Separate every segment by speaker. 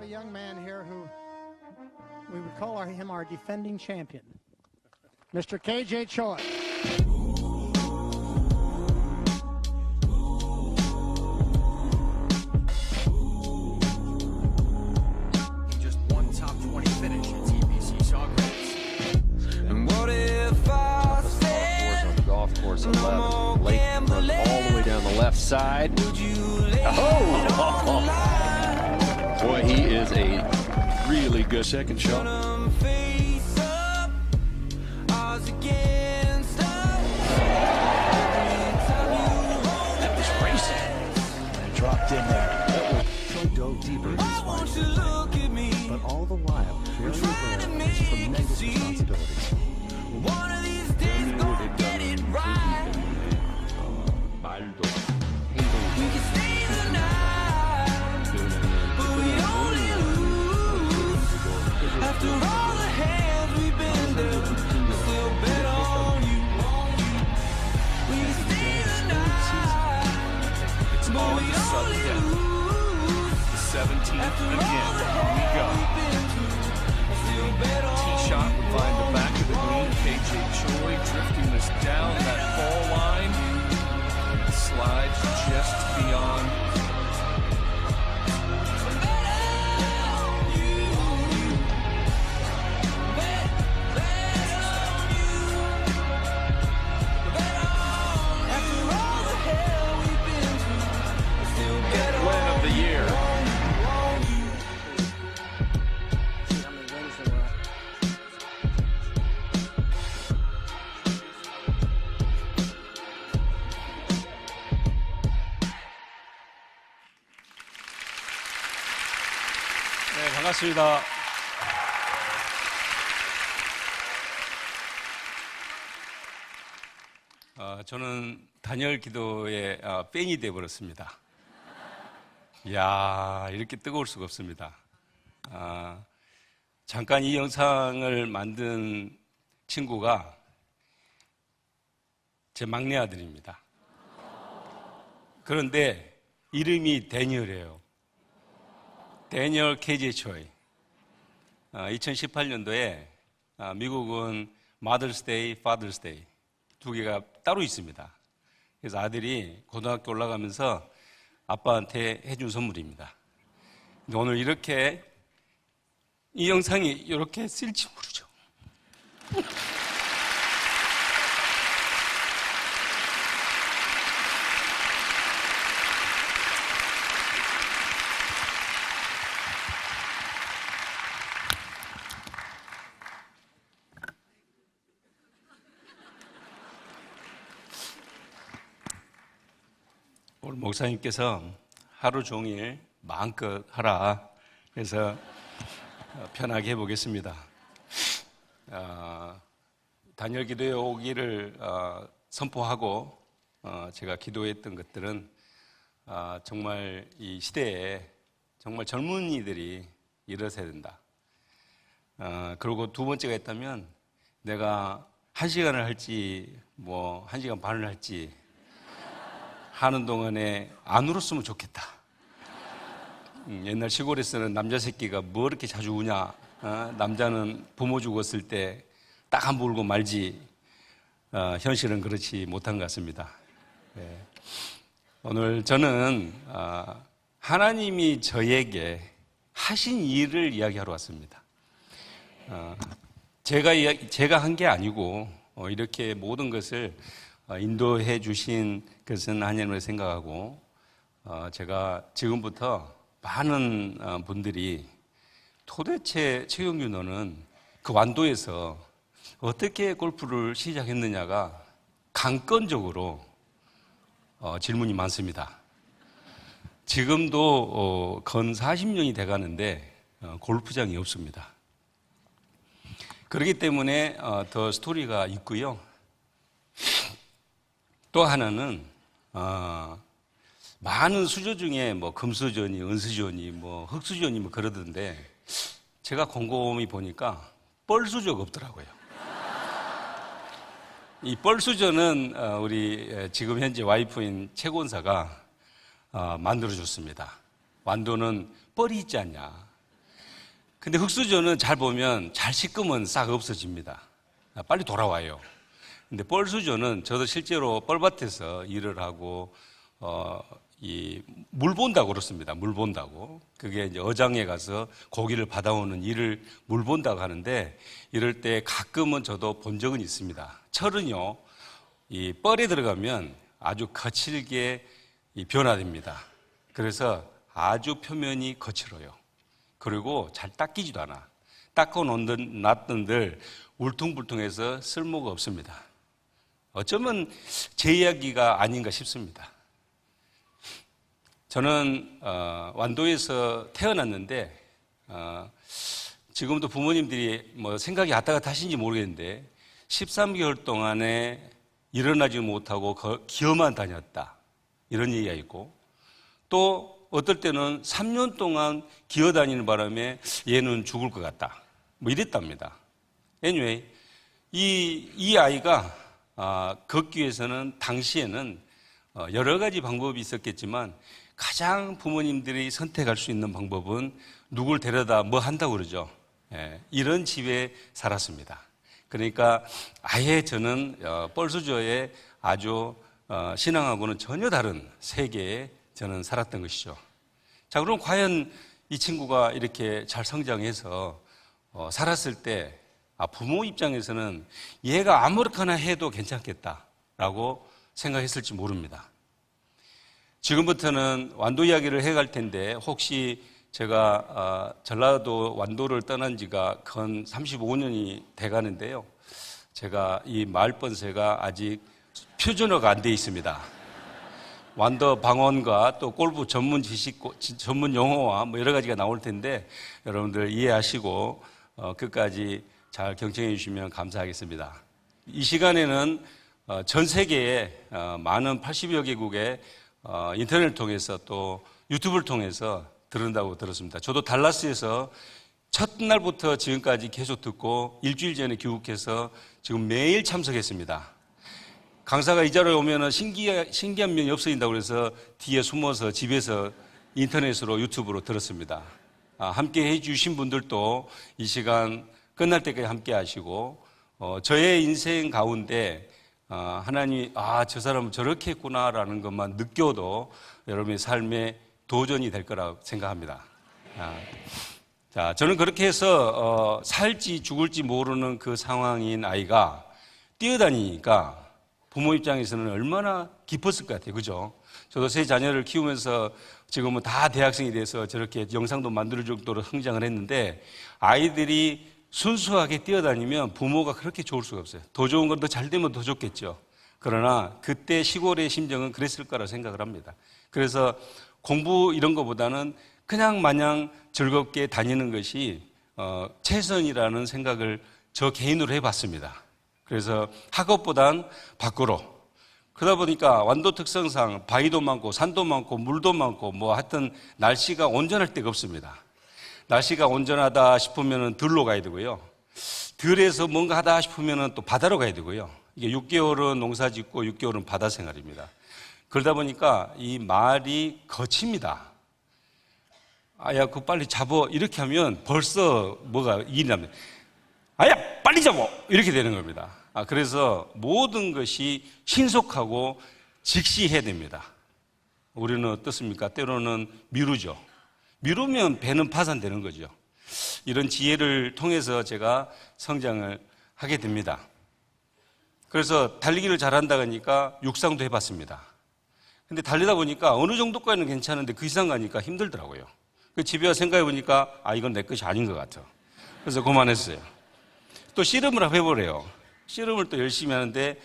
Speaker 1: have a young man here who we would call him our defending champion, Mr. KJ Choi.
Speaker 2: He just won top 20 finish at TPC Sawgrass.
Speaker 3: And what if I said
Speaker 4: on the golf course 11, late front, all the way down the left side. Boy, he is a really good second shot.
Speaker 2: That was racing. And dropped in there.
Speaker 5: Troy dove deeper in his fight, but all the while very aware of his tremendous responsibilities.
Speaker 3: One of these days gonna get it right. We can stay the night, but we only lose. After all the hands we've been dealt, we still bet on you. We can stay the night,
Speaker 2: It's
Speaker 3: but
Speaker 2: all
Speaker 3: we
Speaker 2: in the sudden
Speaker 3: only
Speaker 2: death.
Speaker 3: lose.
Speaker 2: The 17th
Speaker 3: After all
Speaker 2: again.
Speaker 3: the
Speaker 2: Here we go.
Speaker 3: hands we've been through, still bet on
Speaker 2: Tee shot would find the back of the green. KJ Choi drifting this down that fall line. It slides just beyond. Win of the year.
Speaker 1: See how many wins there were.
Speaker 6: 네, 반갑습니다. 저는 단열 기도의 팬이 되어버렸습니다. 이야, 이렇게 뜨거울 수가 없습니다. 잠깐 이 영상을 만든 친구가 제 막내 아들입니다. 그런데 이름이 데니얼이에요. 데니얼 KJ 초이. 2018년도에 미국은 마더스데이, 파더스데이 두 개가 따로 있습니다. 그래서 아들이 고등학교 올라가면서 아빠한테 해준 선물입니다. 근데 오늘 이렇게 이 영상이 이렇게 쓸지 모르죠. 오늘 목사님께서 하루 종일 마음껏 하라. 그래서 편하게 해보겠습니다. 단열 기도에 오기를 선포하고 제가 기도했던 것들은 정말 이 시대에 정말 젊은이들이 일어서야 된다. 그리고 두 번째가 있다면 내가 1시간을 할지 뭐 1시간 반을 할지 하는 동안에 안 울었으면 좋겠다. 옛날 시골에서는 남자 새끼가 뭐 이렇게 자주 우냐. 남자는 부모 죽었을 때 딱 한 번 울고 말지. 현실은 그렇지 못한 것 같습니다. 네. 오늘 저는 하나님이 저에게 하신 일을 이야기하러 왔습니다. 제가 한 게 아니고 이렇게 모든 것을 인도해 주신 것은 하나님을 생각하고 제가 지금부터 많은 분들이 도대체 최경규 너는 그 완도에서 어떻게 골프를 시작했느냐가 강건적으로 질문이 많습니다. 지금도 건 40년이 돼가는데 골프장이 없습니다. 그렇기 때문에 더 스토리가 있고요. 또 하나는 많은 수저 중에 뭐 금수저니 은수저니 뭐 흑수저니 뭐 그러던데 제가 곰곰이 보니까 뻘수저가 없더라고요. 이 뻘수저는 우리 지금 현재 와이프인 최곤사가 만들어줬습니다. 완도는 뻘이 있지 않냐. 근데 흑수저는 잘 보면 잘 씻으면 싹 없어집니다. 빨리 돌아와요. 근데 뻘수저는 저도 실제로 뻘밭에서 일을 하고 이 물 본다고 그렇습니다. 물 본다고. 그게 이제 어장에 가서 고기를 받아오는 일을 물 본다고 하는데 이럴 때 가끔은 저도 본 적은 있습니다. 철은요, 이 뻘에 들어가면 아주 거칠게 변화됩니다. 그래서 아주 표면이 거칠어요. 그리고 잘 닦이지도 않아. 놨던들 울퉁불퉁해서 쓸모가 없습니다. 어쩌면 제 이야기가 아닌가 싶습니다. 저는 완도에서 태어났는데 지금도 부모님들이 뭐 생각이 왔다 갔다 하신지 모르겠는데 13개월 동안에 일어나지 못하고 기어만 다녔다 이런 얘기가 있고, 또 어떨 때는 3년 동안 기어다니는 바람에 얘는 죽을 것 같다 뭐 이랬답니다. anyway, 이 아이가 걷기 위해서는 당시에는 여러 가지 방법이 있었겠지만 가장 부모님들이 선택할 수 있는 방법은 누굴 데려다 뭐 한다고 그러죠. 이런 집에 살았습니다. 그러니까 아예 저는 뻘수저의 아주 신앙하고는 전혀 다른 세계에 저는 살았던 것이죠. 자, 그럼 과연 이 친구가 이렇게 잘 성장해서 살았을 때 부모 입장에서는 얘가 아무렇게나 해도 괜찮겠다라고 생각했을지 모릅니다. 지금부터는 완도 이야기를 해갈 텐데 혹시 제가 전라도 완도를 떠난 지가 건 35년이 돼가는데요. 제가 이 마을번세가 아직 표준어가 안 돼 있습니다. 완도 방언과 또 골프 전문 지식, 전문 용어와 뭐 여러 가지가 나올 텐데 여러분들 이해하시고 끝까지 잘 경청해 주시면 감사하겠습니다. 이 시간에는 전 세계에 많은 80여 개국의 인터넷을 통해서 또 유튜브를 통해서 들은다고 들었습니다. 저도 달라스에서 첫날부터 지금까지 계속 듣고 일주일 전에 귀국해서 지금 매일 참석했습니다. 강사가 이 자리에 오면 신기한 면이 없어진다고 그래서 뒤에 숨어서 집에서 인터넷으로 유튜브로 들었습니다. 함께 해주신 분들도 이 시간 끝날 때까지 함께 하시고 저의 인생 가운데 하나님이 저 사람은 저렇게 했구나라는 것만 느껴도 여러분의 삶의 도전이 될 거라고 생각합니다. 자, 저는 그렇게 해서 살지 죽을지 모르는 그 상황인 아이가 뛰어다니니까 부모 입장에서는 얼마나 기뻤을 것 같아요. 그죠? 저도 세 자녀를 키우면서 지금은 다 대학생이 돼서 저렇게 영상도 만들 정도로 성장을 했는데 아이들이 순수하게 뛰어다니면 부모가 그렇게 좋을 수가 없어요. 더 좋은 건 더 잘 되면 더 좋겠죠. 그러나 그때 시골의 심정은 그랬을 거라 생각을 합니다. 그래서 공부 이런 것보다는 그냥 마냥 즐겁게 다니는 것이 최선이라는 생각을 저 개인으로 해봤습니다. 그래서 학업보단 밖으로. 그러다 보니까 완도 특성상 바위도 많고 산도 많고 물도 많고 뭐 하여튼 날씨가 온전할 데가 없습니다. 날씨가 온전하다 싶으면 들로 가야 되고요. 들에서 뭔가 하다 싶으면 또 바다로 가야 되고요. 이게 6개월은 농사 짓고 6개월은 바다 생활입니다. 그러다 보니까 이 말이 거칩니다. 야, 그거 빨리 잡어. 이렇게 하면 벌써 뭐가 일이 납니다. 야, 빨리 잡어. 이렇게 되는 겁니다. 그래서 모든 것이 신속하고 즉시 해야 됩니다. 우리는 어떻습니까? 때로는 미루죠. 미루면 배는 파산되는 거죠. 이런 지혜를 통해서 제가 성장을 하게 됩니다. 그래서 달리기를 잘한다 하니까 육상도 해봤습니다. 근데 달리다 보니까 어느 정도까지는 괜찮은데 그 이상 가니까 힘들더라고요. 집에 와서 생각해 보니까 이건 내 것이 아닌 것 같아. 그래서 그만했어요. 또 씨름을 해보래요. 씨름을 또 열심히 하는데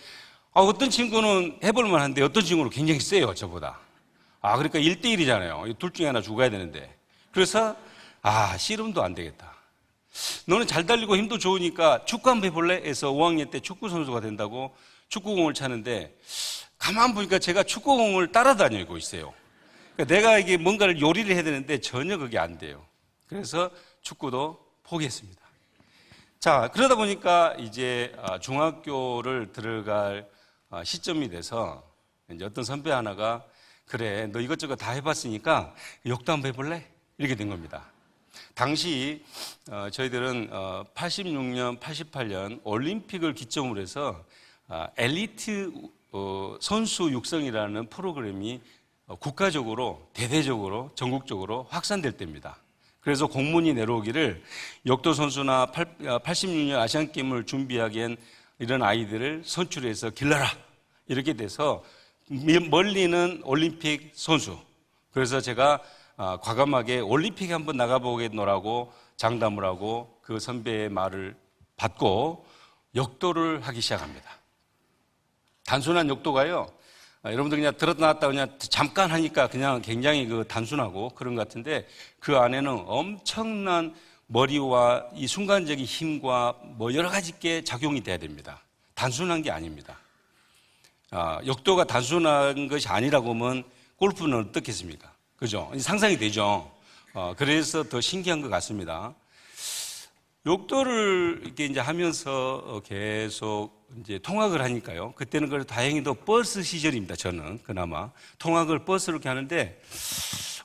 Speaker 6: 어떤 친구는 해볼만 한데 어떤 친구는 굉장히 세요, 저보다. 그러니까 1대1이잖아요. 둘 중에 하나 죽어야 되는데. 그래서 씨름도 안 되겠다. 너는 잘 달리고 힘도 좋으니까 축구 한번 해볼래? 해서 5학년 때 축구 선수가 된다고 축구공을 차는데 가만 보니까 제가 축구공을 따라다니고 있어요. 그러니까 내가 이게 뭔가를 요리를 해야 되는데 전혀 그게 안 돼요. 그래서 축구도 포기했습니다. 자, 그러다 보니까 이제 중학교를 들어갈 시점이 돼서 이제 어떤 선배 하나가 그래, 너 이것저것 다 해봤으니까 욕도 한번 해볼래? 이렇게 된 겁니다. 당시 저희들은 86년, 88년 올림픽을 기점으로 해서 엘리트 선수 육성이라는 프로그램이 국가적으로, 대대적으로, 전국적으로 확산될 때입니다. 그래서 공문이 내려오기를 역도 선수나 86년 아시안게임을 준비하기엔 이런 아이들을 선출해서 길러라. 이렇게 돼서 멀리는 올림픽 선수. 그래서 제가 과감하게 올림픽에 한번 나가보겠노라고 장담을 하고 그 선배의 말을 받고 역도를 하기 시작합니다. 단순한 역도가요, 여러분들 그냥 들었다 놨다 그냥 잠깐 하니까 그냥 굉장히 단순하고 그런 것 같은데 그 안에는 엄청난 머리와 이 순간적인 힘과 뭐 여러 가지 게 작용이 돼야 됩니다. 단순한 게 아닙니다. 역도가 단순한 것이 아니라고 하면 골프는 어떻겠습니까? 그죠? 상상이 되죠? 그래서 더 신기한 것 같습니다. 역도를 이렇게 이제 하면서 계속 이제 통학을 하니까요. 그때는 그래도 다행히도 버스 시절입니다. 저는 그나마 통학을 버스로 이렇게 하는데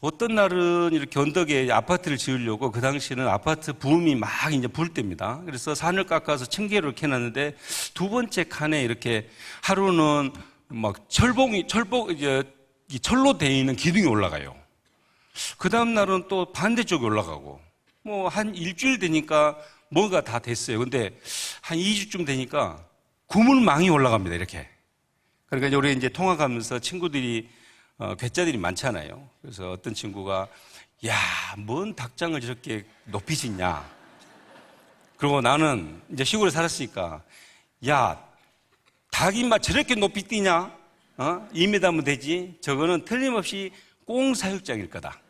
Speaker 6: 어떤 날은 이렇게 언덕에 아파트를 지으려고 그 당시에는 아파트 붐이 막 이제 불 때입니다. 그래서 산을 깎아서 층계로 이렇게 해놨는데 두 번째 칸에 이렇게 하루는 막 이제 이 철로 되어 있는 기둥이 올라가요. 그 다음 날은 또 반대쪽에 올라가고 뭐 한 일주일 되니까 뭐가 다 됐어요. 근데 한 2주쯤 되니까 구물망이 올라갑니다. 이렇게. 그러니까 이제 우리 이제 통학하면서 친구들이 괴짜들이 많잖아요. 그래서 어떤 친구가 야, 뭔 닭장을 저렇게 높이 짓냐. 그리고 나는 이제 시골에 살았으니까 야, 닭이 막 저렇게 높이 뛰냐? 2m면 되지. 저거는 틀림없이 꽁사육장일 거다.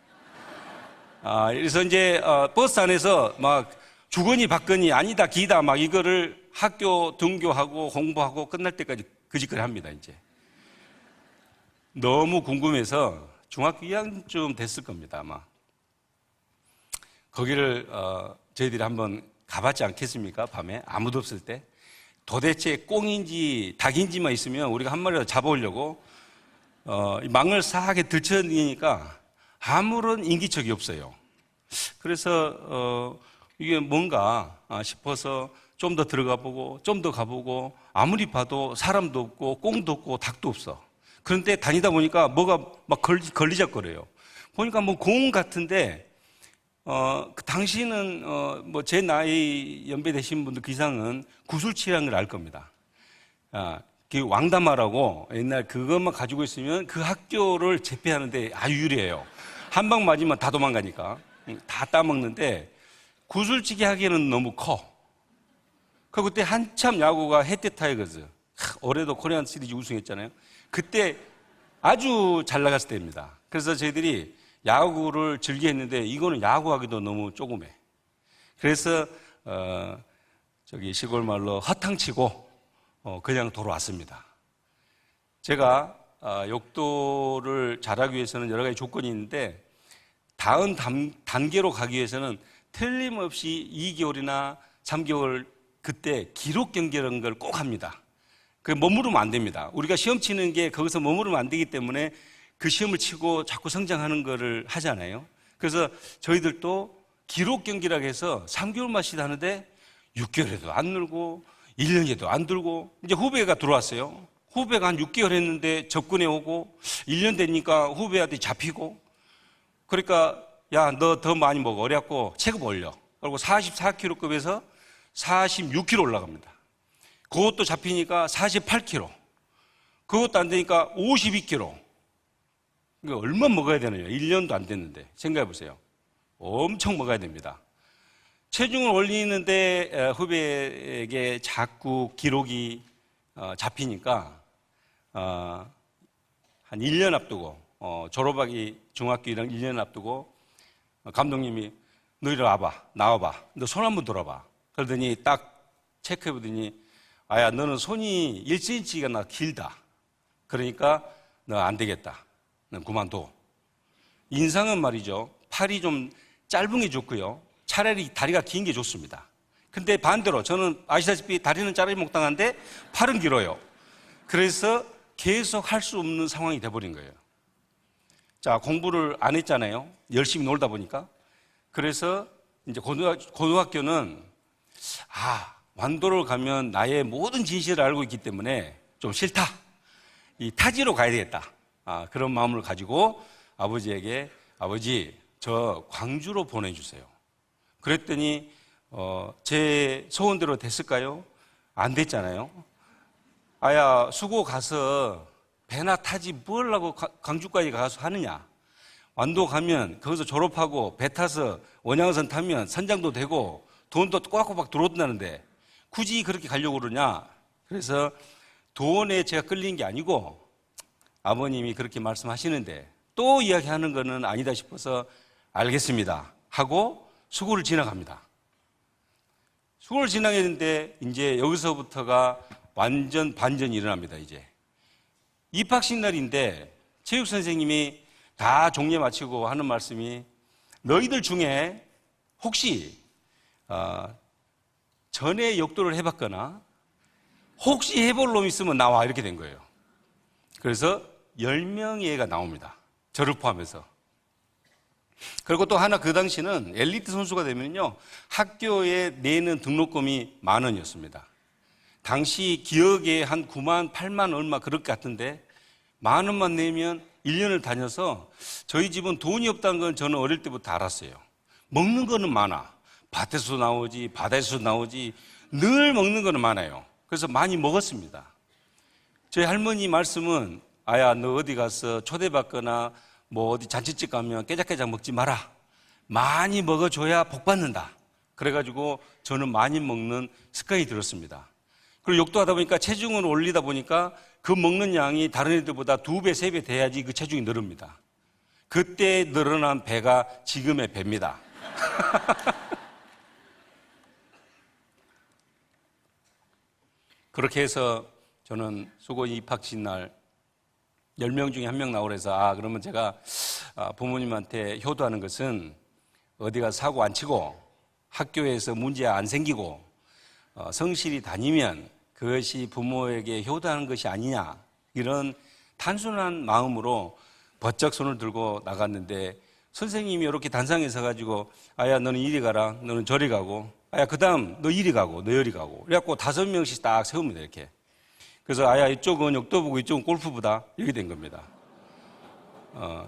Speaker 6: 그래서 이제 버스 안에서 막 주거니 받거니 아니다 기다 막 이거를 학교 등교하고 공부하고 끝날 때까지 그 짓거리 합니다. 이제 너무 궁금해서 중학교 2학년쯤 됐을 겁니다. 아마 거기를 저희들이 한번 가봤지 않겠습니까? 밤에 아무도 없을 때 도대체 꽁인지 닭인지만 있으면 우리가 한 마리라도 잡아오려고 망을 싸하게 들쳐내니까 아무런 인기척이 없어요. 그래서 이게 뭔가 싶어서 좀 더 들어가 보고 좀 더 가보고 아무리 봐도 사람도 없고 꽁도 없고 닭도 없어. 그런데 다니다 보니까 뭐가 막 걸리적거려요. 보니까 뭐 공 같은데 그 당시는 뭐 제 나이 연배 되신 분들 그 이상은 구슬치라는 걸 알 겁니다. 그 왕다마라고 옛날 그것만 가지고 있으면 그 학교를 제패하는데 아주 유리해요. 한 방 맞으면 다 도망가니까 다 따먹는데 구슬치기 하기에는 너무 커. 그때 한참 야구가 해태 타이거즈 올해도 코리안 시리즈 우승했잖아요. 그때 아주 잘 나갔을 때입니다. 그래서 저희들이 야구를 즐겨했는데 이거는 야구하기도 너무 조그매. 그래서 저기 시골 말로 허탕치고 그냥 돌아왔습니다. 제가 역도를 잘하기 위해서는 여러 가지 조건이 있는데 다음 단계로 가기 위해서는 틀림없이 2개월이나 3개월 그때 기록 경기라는 걸 꼭 합니다. 그 머무르면 안 됩니다. 우리가 시험 치는 게 거기서 머무르면 안 되기 때문에 그 시험을 치고 자꾸 성장하는 거를 하잖아요. 그래서 저희들도 기록 경기라고 해서 3개월마씩 하는데 6개월에도 안 늘고 1년에도 안 들고 이제 후배가 들어왔어요. 후배가 한 6개월 했는데 접근해 오고 1년 되니까 후배한테 잡히고 그러니까 야, 너 더 많이 먹어. 어렵고 체급 올려. 그리고 44kg급에서 46kg 올라갑니다. 그것도 잡히니까 48kg. 그것도 안 되니까 52kg. 그러니까 얼마 먹어야 되나요? 1년도 안 됐는데. 생각해 보세요. 엄청 먹어야 됩니다. 체중을 올리는데 후배에게 자꾸 기록이 잡히니까 한 1년 앞두고 졸업하기 중학교 1년 앞두고 감독님이 너 이리 와봐. 나와봐. 너 손 한번 들어봐. 그러더니 딱 체크해보더니 아야 너는 손이 1cm가 나 길다. 그러니까 너 안 되겠다. 넌 그만둬. 인상은 말이죠. 팔이 좀 짧은 게 좋고요. 차라리 다리가 긴 게 좋습니다. 근데 반대로 저는 아시다시피 다리는 짧게 못당한데 팔은 길어요. 그래서 계속 할 수 없는 상황이 돼버린 거예요. 자, 공부를 안 했잖아요. 열심히 놀다 보니까. 그래서 이제 고등학교는 완도를 가면 나의 모든 진실을 알고 있기 때문에 좀 싫다. 이 타지로 가야 되겠다. 그런 마음을 가지고 아버지에게 아버지 저 광주로 보내주세요. 그랬더니 제 소원대로 됐을까요? 안 됐잖아요. 아야 수고 가서 배나 타지 뭘 하고 광주까지 가서 하느냐. 완도 가면 거기서 졸업하고 배 타서 원양어선 타면 선장도 되고 돈도 꼬박꼬박 들어온다는데 굳이 그렇게 가려고 그러냐. 그래서 돈에 제가 끌린 게 아니고 아버님이 그렇게 말씀하시는데 또 이야기하는 거는 아니다 싶어서 알겠습니다 하고 수고를 지나갑니다. 수고를 지나겠는데 이제 여기서부터가 완전 반전이 일어납니다. 이제 입학식 날인데 체육 선생님이 다 종례 마치고 하는 말씀이 너희들 중에 혹시 전에 역도를 해봤거나 혹시 해볼 놈 있으면 나와 이렇게 된 거예요. 그래서 10명의 애가 나옵니다. 저를 포함해서. 그리고 또 하나 그 당시는 엘리트 선수가 되면요 학교에 내는 등록금이 10,000원이었습니다. 당시 기억에 한 9만, 8만 얼마 그럴 것 같은데 10,000원만 내면 1년을 다녀서 저희 집은 돈이 없다는 건 저는 어릴 때부터 알았어요. 먹는 거는 많아. 밭에서 나오지 바다에서 나오지 늘 먹는 거는 많아요. 그래서 많이 먹었습니다. 저희 할머니 말씀은 아야 너 어디 가서 초대받거나 뭐 어디 잔치집 가면 깨작깨작 먹지 마라. 많이 먹어줘야 복 받는다. 그래가지고 저는 많이 먹는 습관이 들었습니다. 그리고 욕도하다 보니까 체중을 올리다 보니까 그 먹는 양이 다른 애들보다 2배, 3배 돼야지 그 체중이 늘습니다. 그때 늘어난 배가 지금의 배입니다. 그렇게 해서 저는 수고 입학식 날 10명 중에 1명 나오라 해서 그러면 제가 부모님한테 효도하는 것은 어디가 사고 안 치고 학교에서 문제 안 생기고 성실히 다니면 그것이 부모에게 효도하는 것이 아니냐 이런 단순한 마음으로 버쩍 손을 들고 나갔는데 선생님이 이렇게 단상에 서가지고 아야 너는 이리 가라 너는 저리 가고 아야 그 다음 너 이리 가고 너 여리 가고 그래갖고 5명씩 딱 세웁니다 이렇게. 그래서 아야 이쪽은 역도부고 이쪽은 골프부다 이렇게 된 겁니다.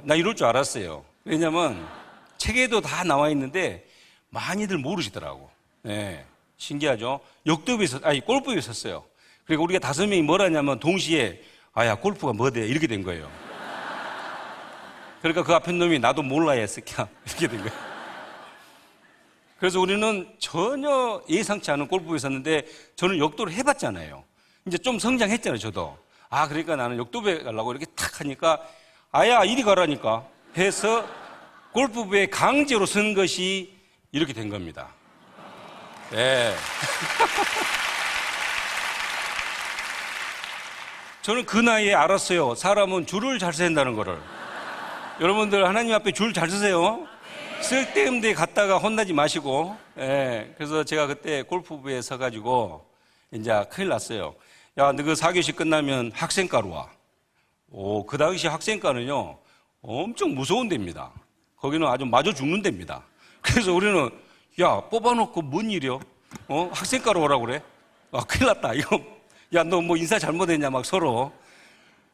Speaker 6: 나 이럴 줄 알았어요. 왜냐면 책에도 다 나와 있는데 많이들 모르시더라고. 네, 신기하죠. 골프부에 섰어요. 그리고 우리가 5명이 뭘 하냐면 동시에 아야 골프가 뭐대 이렇게 된 거예요. 그러니까 그 앞에 놈이 나도 몰라 야 새끼야 이렇게 된 거예요. 그래서 우리는 전혀 예상치 않은 골프부에 섰는데 저는 역도를 해봤잖아요. 이제 좀 성장했잖아요, 저도. 그러니까 나는 역도부에 가려고 이렇게 탁 하니까, 아야, 이리 가라니까 해서 골프부에 강제로 쓴 것이 이렇게 된 겁니다. 네. 저는 그 나이에 알았어요. 사람은 줄을 잘 센다는 거를. 여러분들 하나님 앞에 줄 잘 서세요. 쓸데없는 데 갔다가 혼나지 마시고. 네. 그래서 제가 그때 골프부에 서가지고 이제 큰일 났어요. 야, 너 그 4교시 끝나면 학생과로 와. 그 당시 학생과는요, 엄청 무서운 데입니다. 거기는 아주 맞아 죽는 데입니다. 그래서 우리는, 야, 뽑아놓고 뭔 일이요? 학생과로 오라고 그래? 큰일 났다. 이거, 야, 너 뭐 인사 잘못했냐, 막 서로.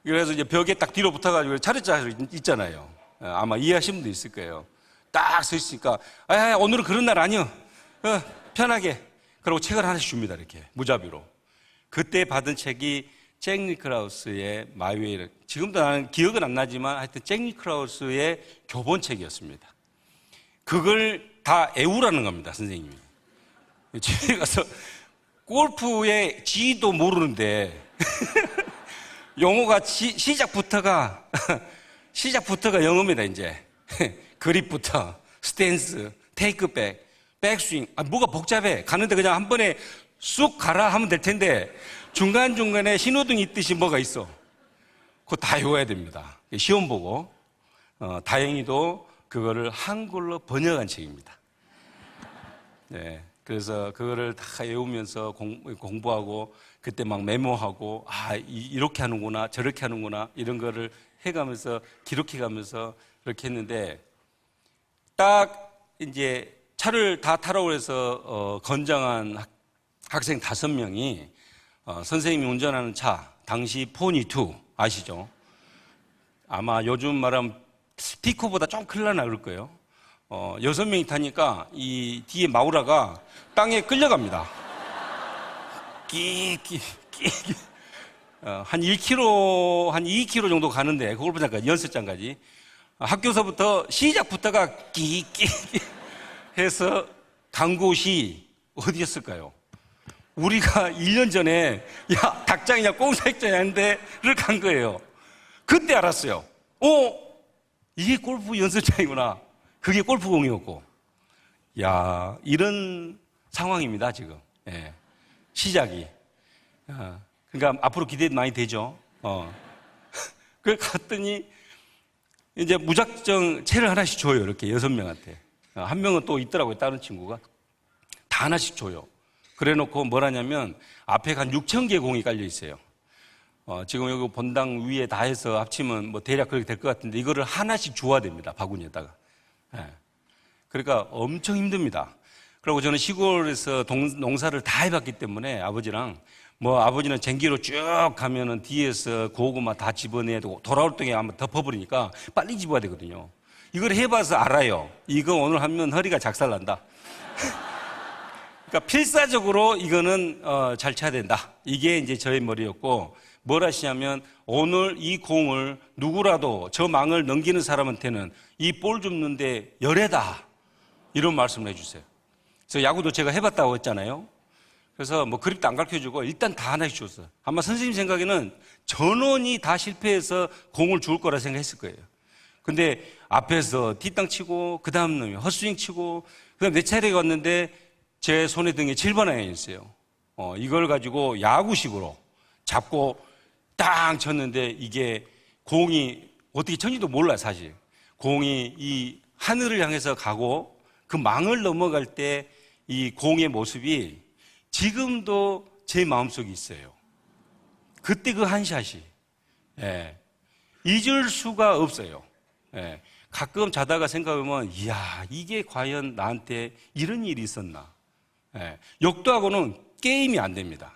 Speaker 6: 그래서 이제 벽에 딱 뒤로 붙어가지고 차례차례 있잖아요. 아마 이해하신 분도 있을 거예요. 딱 서 있으니까, 오늘은 그런 날 아니요. 편하게. 그리고 책을 하나씩 줍니다, 이렇게. 무자비로. 그때 받은 책이 잭 니클라우스의 마이웨이. 지금도 나는 기억은 안 나지만 하여튼 잭 니클라우스의 교본책이었습니다. 그걸 다 애우라는 겁니다, 선생님이. 집에 가서 골프의 G도 모르는데 용어가 시작부터가 영어입니다, 이제. 그립부터, 스탠스, 테이크백, 백스윙. 뭐가 복잡해. 가는데 그냥 한 번에 쑥 가라 하면 될 텐데 중간중간에 신호등이 있듯이 뭐가 있어. 그거 다 외워야 됩니다. 시험 보고. 다행히도 그거를 한글로 번역한 책입니다. 네, 그래서 그거를 다 외우면서 공부하고 그때 막 메모하고 이렇게 하는구나 저렇게 하는구나 이런 거를 해가면서 기록해가면서 그렇게 했는데 딱 이제 차를 다 타라고 해서 건장한 학생 5명이 선생님이 운전하는 차, 당시 포니2 아시죠? 아마 요즘 말하면 피코보다 좀 클라나 그럴 거예요. 6명이 타니까 이 뒤에 마우라가 땅에 끌려갑니다. 끼끼 한 1km, 한 2km 정도 가는데 그 골프장까지, 연습장까지 학교서부터 시작부터가 끼끼 해서 간 곳이 어디였을까요? 우리가 1년 전에 야 닭장이냐 꽁사익장이냐 하는데를 간 거예요. 그때 알았어요. 이게 골프 연습장이구나. 그게 골프공이었고. 야, 이런 상황입니다, 지금. 예. 시작이. 그러니까 앞으로 기대 많이 되죠. 그래 갔더니 이제 무작정 채를 하나씩 줘요. 이렇게 6명한테. 한 명은 또 있더라고요. 다른 친구가. 다 하나씩 줘요. 그래 놓고 뭘 하냐면 앞에 한 6,000개 공이 깔려 있어요. 지금 여기 본당 위에 다 해서 합치면 뭐 대략 그렇게 될 것 같은데 이거를 하나씩 주어야 됩니다. 바구니에다가. 예. 그러니까 엄청 힘듭니다. 그리고 저는 시골에서 농사를 다 해봤기 때문에 아버지랑 뭐 아버지는 쟁기로 쭉 가면은 뒤에서 고구마 다 집어내야 되고 돌아올 동에 아마 덮어버리니까 빨리 집어야 되거든요. 이걸 해봐서 알아요. 이거 오늘 하면 허리가 작살난다. 그러니까 필사적으로 이거는 잘 쳐야 된다. 이게 이제 저의 머리였고 뭘 하시냐면 오늘 이 공을 누구라도 저 망을 넘기는 사람한테는 이 볼 줍는데 열애다. 이런 말씀을 해주세요. 그래서 야구도 제가 해봤다고 했잖아요. 그래서 뭐 그립도 안 가르쳐주고 일단 다 하나씩 줬어요. 아마 선생님 생각에는 전원이 다 실패해서 공을 줄 거라 생각했을 거예요. 근데 앞에서 뒷땅 치고 그 다음 놈이 헛스윙 치고 그 다음 내 차례가 왔는데 제 손에 든 게 7번 아이언이었어요. 이걸 가지고 야구식으로 잡고 땅 쳤는데 이게 공이 어떻게 쳤는지도 몰라요, 사실. 공이 이 하늘을 향해서 가고 그 망을 넘어갈 때 이 공의 모습이 지금도 제 마음속에 있어요. 그때 그 한 샷이. 예. 잊을 수가 없어요. 예. 가끔 자다가 생각해보면, 이야, 이게 과연 나한테 이런 일이 있었나. 예. 역도하고는 게임이 안 됩니다.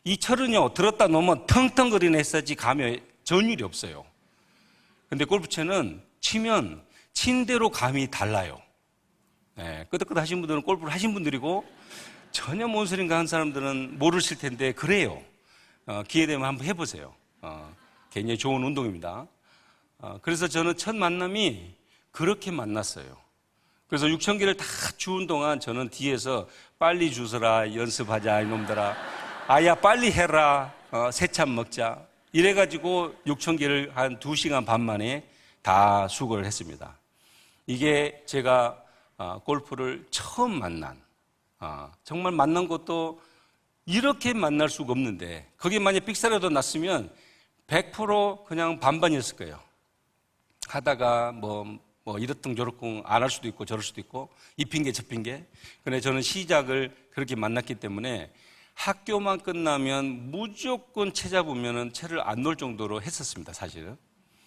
Speaker 6: 이 철은요, 들었다 놓으면 텅텅거리는 했었지 감에 전율이 없어요. 근데 골프채는 치면 친 대로 감이 달라요. 예. 끄덕끄덕 하신 분들은 골프를 하신 분들이고, 전혀 뭔 소린가 한 사람들은 모르실 텐데, 그래요. 기회 되면 한번 해보세요. 굉장히 좋은 운동입니다. 그래서 저는 첫 만남이 그렇게 만났어요. 그래서 6,000개를 다 주운 동안 저는 뒤에서 빨리 주서라, 연습하자, 이놈들아. 아야, 빨리 해라, 새참 먹자. 이래가지고 6,000개를 한 2시간 반 만에 다 수거를 했습니다. 이게 제가 골프를 처음 만난, 정말 만난 것도 이렇게 만날 수가 없는데, 거기에 만약 삑사리라도 났으면 100% 그냥 반반이었을 거예요. 하다가 뭐 이렇든 저렇든 안 할 수도 있고 저럴 수도 있고 이 핑계 저 핑계. 근데 저는 시작을 그렇게 만났기 때문에 학교만 끝나면 무조건 채 잡으면 채를 안 놓을 정도로 했었습니다, 사실은.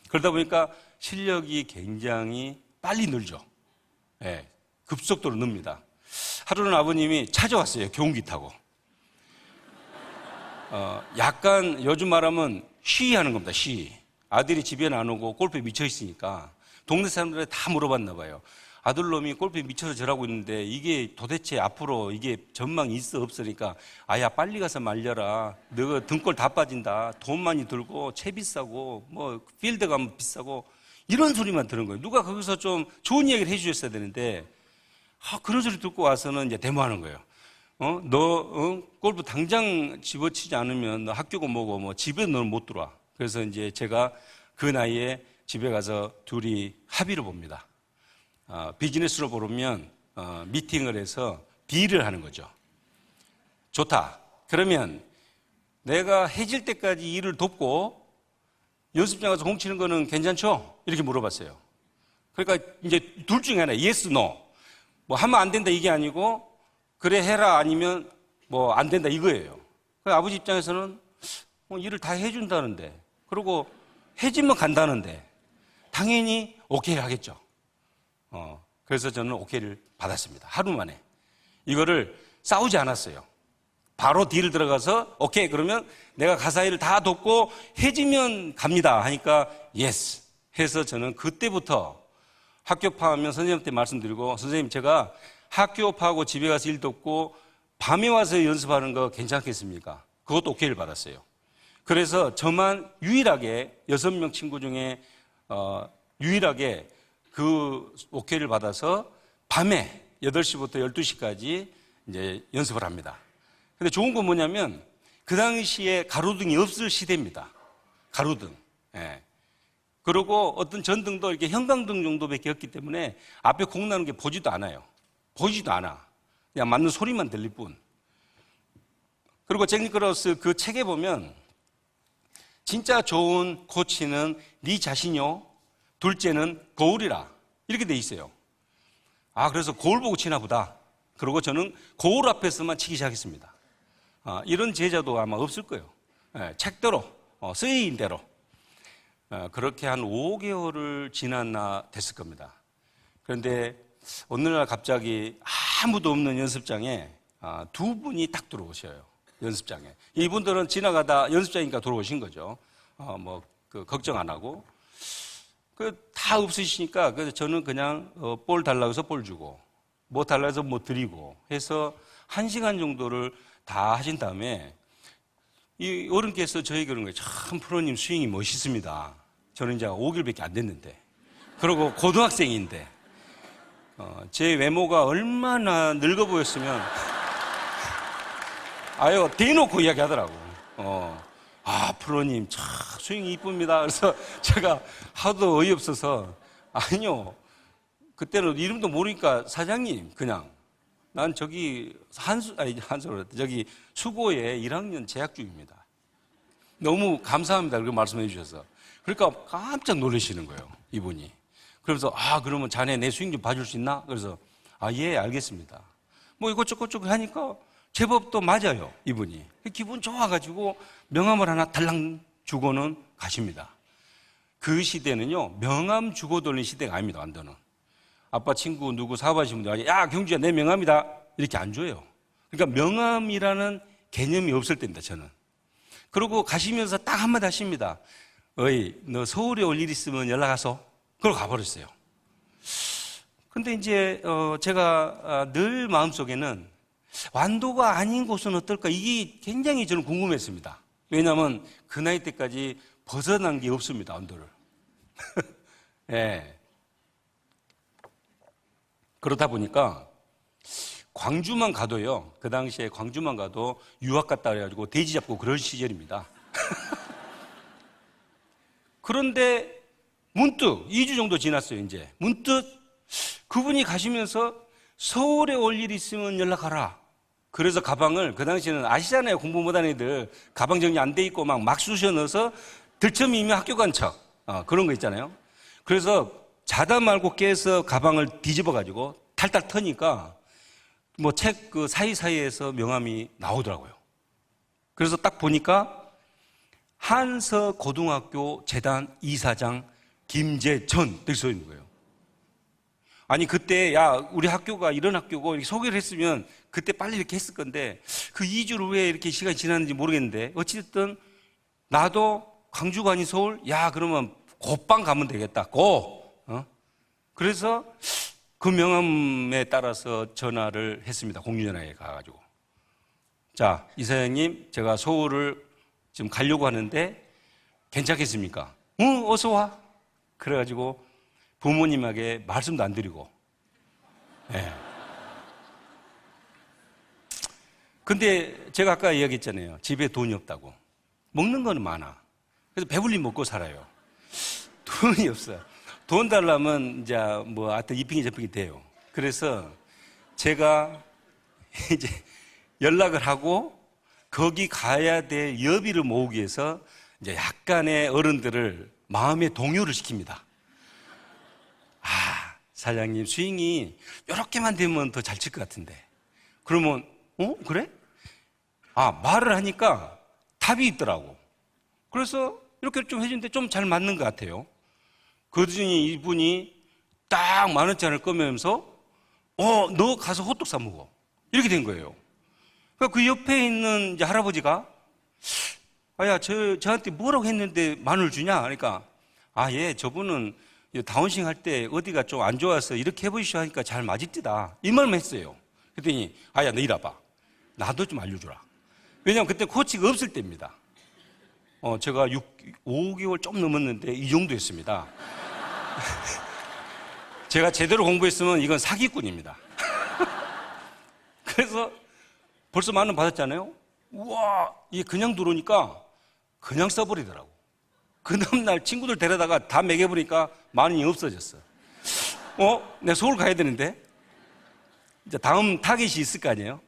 Speaker 6: 그러다 보니까 실력이 굉장히 빨리 늘죠. 네, 급속도로 늡니다. 하루는 아버님이 찾아왔어요, 경운기 타고. 약간 요즘 말하면 시위하는 겁니다, 시위. 아들이 집에는 안 오고 골프에 미쳐 있으니까 동네 사람들한테 다 물어봤나 봐요. 아들놈이 골프에 미쳐서 저러고 있는데 이게 도대체 앞으로 이게 전망이 있어 없으니까 아야 빨리 가서 말려라. 너 등골 다 빠진다. 돈 많이 들고 채 비싸고 뭐 필드 가면 비싸고 이런 소리만 들은 거예요. 누가 거기서 좀 좋은 얘기를 해주셨어야 되는데 그런 소리 듣고 와서는 이제 데모하는 거예요. 너 골프 당장 집어치지 않으면 너 학교고 뭐고 뭐 집에 너는 못 들어와. 그래서 이제 제가 그 나이에 집에 가서 둘이 합의를 봅니다. 비즈니스로 보면 미팅을 해서 딜을 하는 거죠. 좋다. 그러면 내가 해질 때까지 일을 돕고 연습장 가서 공 치는 거는 괜찮죠? 이렇게 물어봤어요. 그러니까 이제 둘 중에 하나, yes, no. 뭐 하면 안 된다 이게 아니고 그래 해라 아니면 뭐 안 된다 이거예요. 그래서 아버지 입장에서는 일을 다 해준다는데 그리고 해지면 간다는데 당연히 오케이 하겠죠. 그래서 저는 오케이를 받았습니다. 하루 만에. 이거를 싸우지 않았어요. 바로 딜을 들어가서 오케이 그러면 내가 가사 일을 다 돕고 해지면 갑니다 하니까 예스 해서 저는 그때부터 학교파하면 선생님한테 말씀드리고 선생님 제가 학교파하고 집에 가서 일 돕고 밤에 와서 연습하는 거 괜찮겠습니까? 그것도 오케이를 받았어요. 그래서 저만 유일하게 6명 친구 중에 유일하게 그 오케이를 받아서 밤에 8시부터 12시까지 이제 연습을 합니다. 근데 좋은 건 뭐냐면 그 당시에 가로등이 없을 시대입니다. 가로등. 예. 그리고 어떤 전등도 이렇게 형광등 정도밖에 없기 때문에 앞에 공 나는 게 보지도 않아요. 보이지도 않아. 그냥 맞는 소리만 들릴 뿐. 그리고 잭 니콜라우스 그 책에 보면 진짜 좋은 코치는 네 자신이요. 둘째는 거울이라. 이렇게 돼 있어요. 아, 그래서 거울 보고 치나 보다. 그리고 저는 거울 앞에서만 치기 시작했습니다. 이런 제자도 아마 없을 거예요. 책대로, 쓰인 대로. 그렇게 한 5개월을 지났나 됐을 겁니다. 그런데 어느 날 갑자기 아무도 없는 연습장에 두 분이 딱 들어오셔요. 연습장에. 이분들은 지나가다 연습장이니까 들어오신 거죠. 걱정 안 하고. 다 없으시니까 그래서 저는 그냥 볼 달라고 해서 볼 주고 뭐 달라고 해서 뭐 드리고 해서 1시간 정도를 다 하신 다음에 이 어른께서 저에게 그런 거예요. 참 프로님 스윙이 멋있습니다. 저는 이제 5개월밖에 안 됐는데 그리고 고등학생인데 제 외모가 얼마나 늙어 보였으면 아유 대놓고 이야기하더라고. 프로님 참 스윙이 이쁩니다. 그래서 제가 하도 어이없어서 아니요. 그때는 이름도 모르니까 사장님 그냥 난 저기 저기 수고에 1학년 재학 중입니다. 너무 감사합니다. 그렇게 말씀해 주셔서. 그러니까 깜짝 놀라시는 거예요. 이분이. 그러면서 그러면 자네 내 스윙 좀 봐줄 수 있나? 그래서 예 알겠습니다. 뭐 이것저것 하니까 제법 또 맞아요. 이분이. 기분 좋아가지고 명함을 하나 달랑 주고는 가십니다. 그 시대는요 명함 주고 돌린 시대가 아닙니다. 완전은. 아빠 친구 누구 사업하시는 분들 야 경주야 내 명함이다 이렇게 안 줘요. 그러니까 명함이라는 개념이 없을 때입니다. 저는. 그리고 가시면서 딱 한마디 하십니다. 너 서울에 올 일 있으면 연락하소. 그러고 가버렸어요. 근데 이제 제가 늘 마음속에는 완도가 아닌 곳은 어떨까 이게 굉장히 저는 궁금했습니다. 왜냐하면 그 나이 때까지 벗어난 게 없습니다. 완도를. 네. 그러다 보니까 광주만 가도요. 그 당시에 광주만 가도 유학 갔다 그래가지고 돼지 잡고 그런 시절입니다. 그런데 문득 2주 정도 지났어요. 이제 문득 그분이 가시면서 서울에 올 일 있으면 연락하라. 그래서 가방을 그 당시에는 아시잖아요. 공부 못하는 애들 가방 정리 안 돼 있고 막 쑤셔 넣어서 들쳐미면 학교 간 척 그런 거 있잖아요. 그래서 자다 말고 깨서 가방을 뒤집어 가지고 탈탈 터니까 뭐 책 그 사이사이에서 명함이 나오더라고요. 그래서 딱 보니까 한서고등학교 재단 이사장 김재천 이렇게 써 있는 거예요. 아니 그때 우리 학교가 이런 학교고 이렇게 소개를 했으면 그때 빨리 이렇게 했을 건데 그 2주를 왜 이렇게 시간이 지났는지 모르겠는데 어찌됐든 나도 광주가 아닌 서울 그러면 곧방 가면 되겠다. 그래서 그 명함에 따라서 전화를 했습니다. 공유전화에 가가지고 자 이사장님 제가 서울을 지금 가려고 하는데 괜찮겠습니까? 어서 와. 그래가지고 부모님에게 말씀도 안 드리고 네. 근데 제가 아까 이야기했잖아요. 집에 돈이 없다고. 먹는 거는 많아. 그래서 배불리 먹고 살아요. 돈이 없어요. 돈 달라면 이제 하여튼 이핑이 저핑이 돼요. 그래서 제가 이제 연락을 하고 거기 가야 될 여비를 모으기 위해서 이제 약간의 어른들을 마음의 동요를 시킵니다. 사장님 스윙이 이렇게만 되면 더 잘 칠 것 같은데. 그러면 그래? 말을 하니까 답이 있더라고. 그래서 이렇게 좀 해주는데 좀 잘 맞는 것 같아요. 그러더니 이분이 딱 10,000원짜리를 꺼내면서 너 가서 호떡 사 먹어. 이렇게 된 거예요. 그러니까 그 옆에 있는 이제 할아버지가 야, 저한테 뭐라고 했는데 10,000원을 주냐? 그러니까 예, 저분은 다운싱 할 때 어디가 좀 안 좋아서 이렇게 해보시오 하니까 잘 맞을디다. 이 말만 했어요. 그랬더니 야, 너 이리 와봐. 나도 좀 알려주라. 왜냐하면 그때 코치가 없을 때입니다. 제가 5개월 좀 넘었는데 이 정도였습니다. 제가 제대로 공부했으면 이건 사기꾼입니다. 그래서 벌써 10,000원 받았잖아요. 우와, 이게 그냥 들어오니까 그냥 써버리더라고. 그 다음날 친구들 데려다가 다 먹여보니까 10,000원이 없어졌어. 내가 서울 가야 되는데 이제 다음 타겟이 있을 거 아니에요.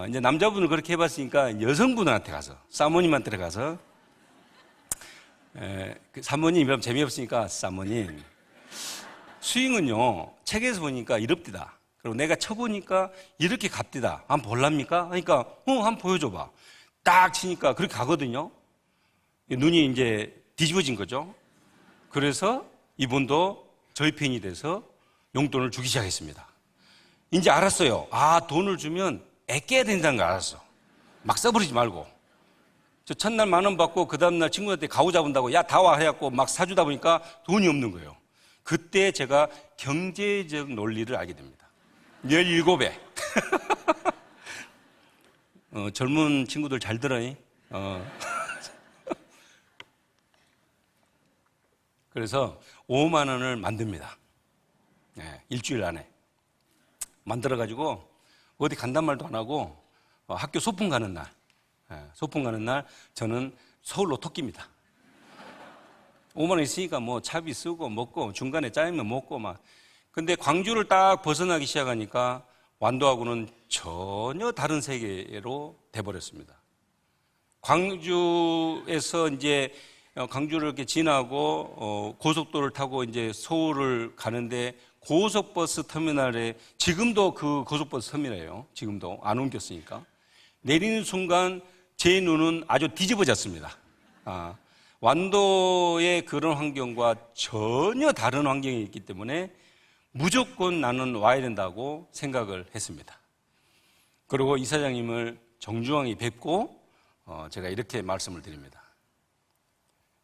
Speaker 6: 이제 남자분을 그렇게 해봤으니까 여성분한테 가서 사모님한테 가서 그 사모님 이러면 재미없으니까 사모님 스윙은요 책에서 보니까 이럽디다. 그리고 내가 쳐보니까 이렇게 갑디다. 한번 볼랍니까? 하니까 한번 보여줘봐. 딱 치니까 그렇게 가거든요. 눈이 이제 뒤집어진 거죠. 그래서 이분도 저희 팬이 돼서 용돈을 주기 시작했습니다. 이제 알았어요. 돈을 주면 아껴야 된다는 걸 알았어. 막 써버리지 말고. 저 첫날 10,000원 받고 그 다음날 친구한테 가오 잡은다고 야, 다 와 해갖고 막 사주다 보니까 돈이 없는 거예요. 그때 제가 경제적 논리를 알게 됩니다. 17배. 젊은 친구들 잘 들어니? 그래서 50,000원을 만듭니다. 일주일 안에. 만들어가지고 어디 간단 말도 안 하고 학교 소풍 가는 날, 소풍 가는 날 저는 서울로 토끼입니다. 50,000원 있으니까 뭐 차비 쓰고 먹고 중간에 짜장면 먹고 막. 근데 광주를 딱 벗어나기 시작하니까 완도하고는 전혀 다른 세계로 돼버렸습니다. 광주에서 이제 광주를 이렇게 지나고 고속도로를 타고 이제 서울을 가는데 고속버스 터미널에 지금도 그 고속버스 터미널이에요. 지금도 안 옮겼으니까 내리는 순간 제 눈은 아주 뒤집어졌습니다. 완도의 그런 환경과 전혀 다른 환경이 있기 때문에 무조건 나는 와야 된다고 생각을 했습니다. 그리고 이사장님을 정중하게 뵙고 제가 이렇게 말씀을 드립니다.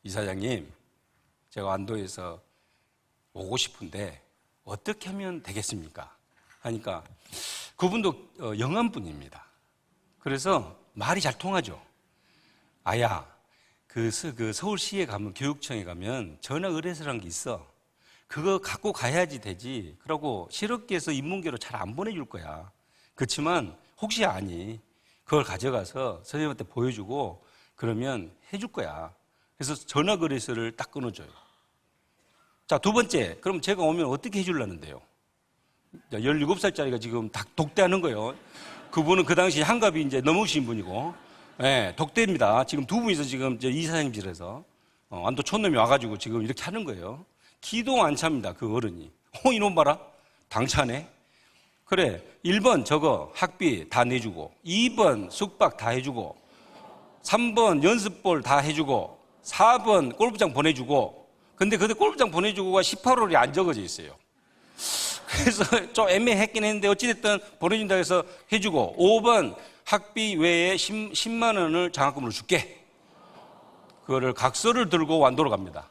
Speaker 6: 이사장님, 제가 완도에서 오고 싶은데 어떻게 하면 되겠습니까? 하니까 그분도 영암분입니다. 그래서 말이 잘 통하죠. 그 서울시에 가면 교육청에 가면 전화 의뢰서라는 게 있어. 그거 갖고 가야지 되지. 그러고 실업계에서 인문계로 잘 안 보내줄 거야. 그렇지만 혹시 아니 그걸 가져가서 선생님한테 보여주고 그러면 해줄 거야. 그래서 전화 거래소를 딱 끊어줘요. 자, 두 번째, 그럼 제가 오면 어떻게 해주려는데요? 17살짜리가 지금 독대하는 거예요. 그분은 그 당시 한갑이 이제 넘으신 분이고, 독대입니다. 지금 두 분이서 지금 이사장님실에서 완도 촌놈이 와가지고 지금 이렇게 하는 거예요. 기도 안 찹니다. 그 어른이. 이놈 봐라. 당차네. 그래, 1번 저거 학비 다 내주고, 2번 숙박 다 해주고, 3번 연습볼 다 해주고, 4번 골프장 보내주고. 근데 그때 골프장 보내주고가 18홀이 안 적어져 있어요. 그래서 좀 애매했긴 했는데 어찌됐든 보내준다고 해서 해주고, 5번 학비 외에 10만 원을 장학금으로 줄게. 그거를 각서를 들고 완도로 갑니다.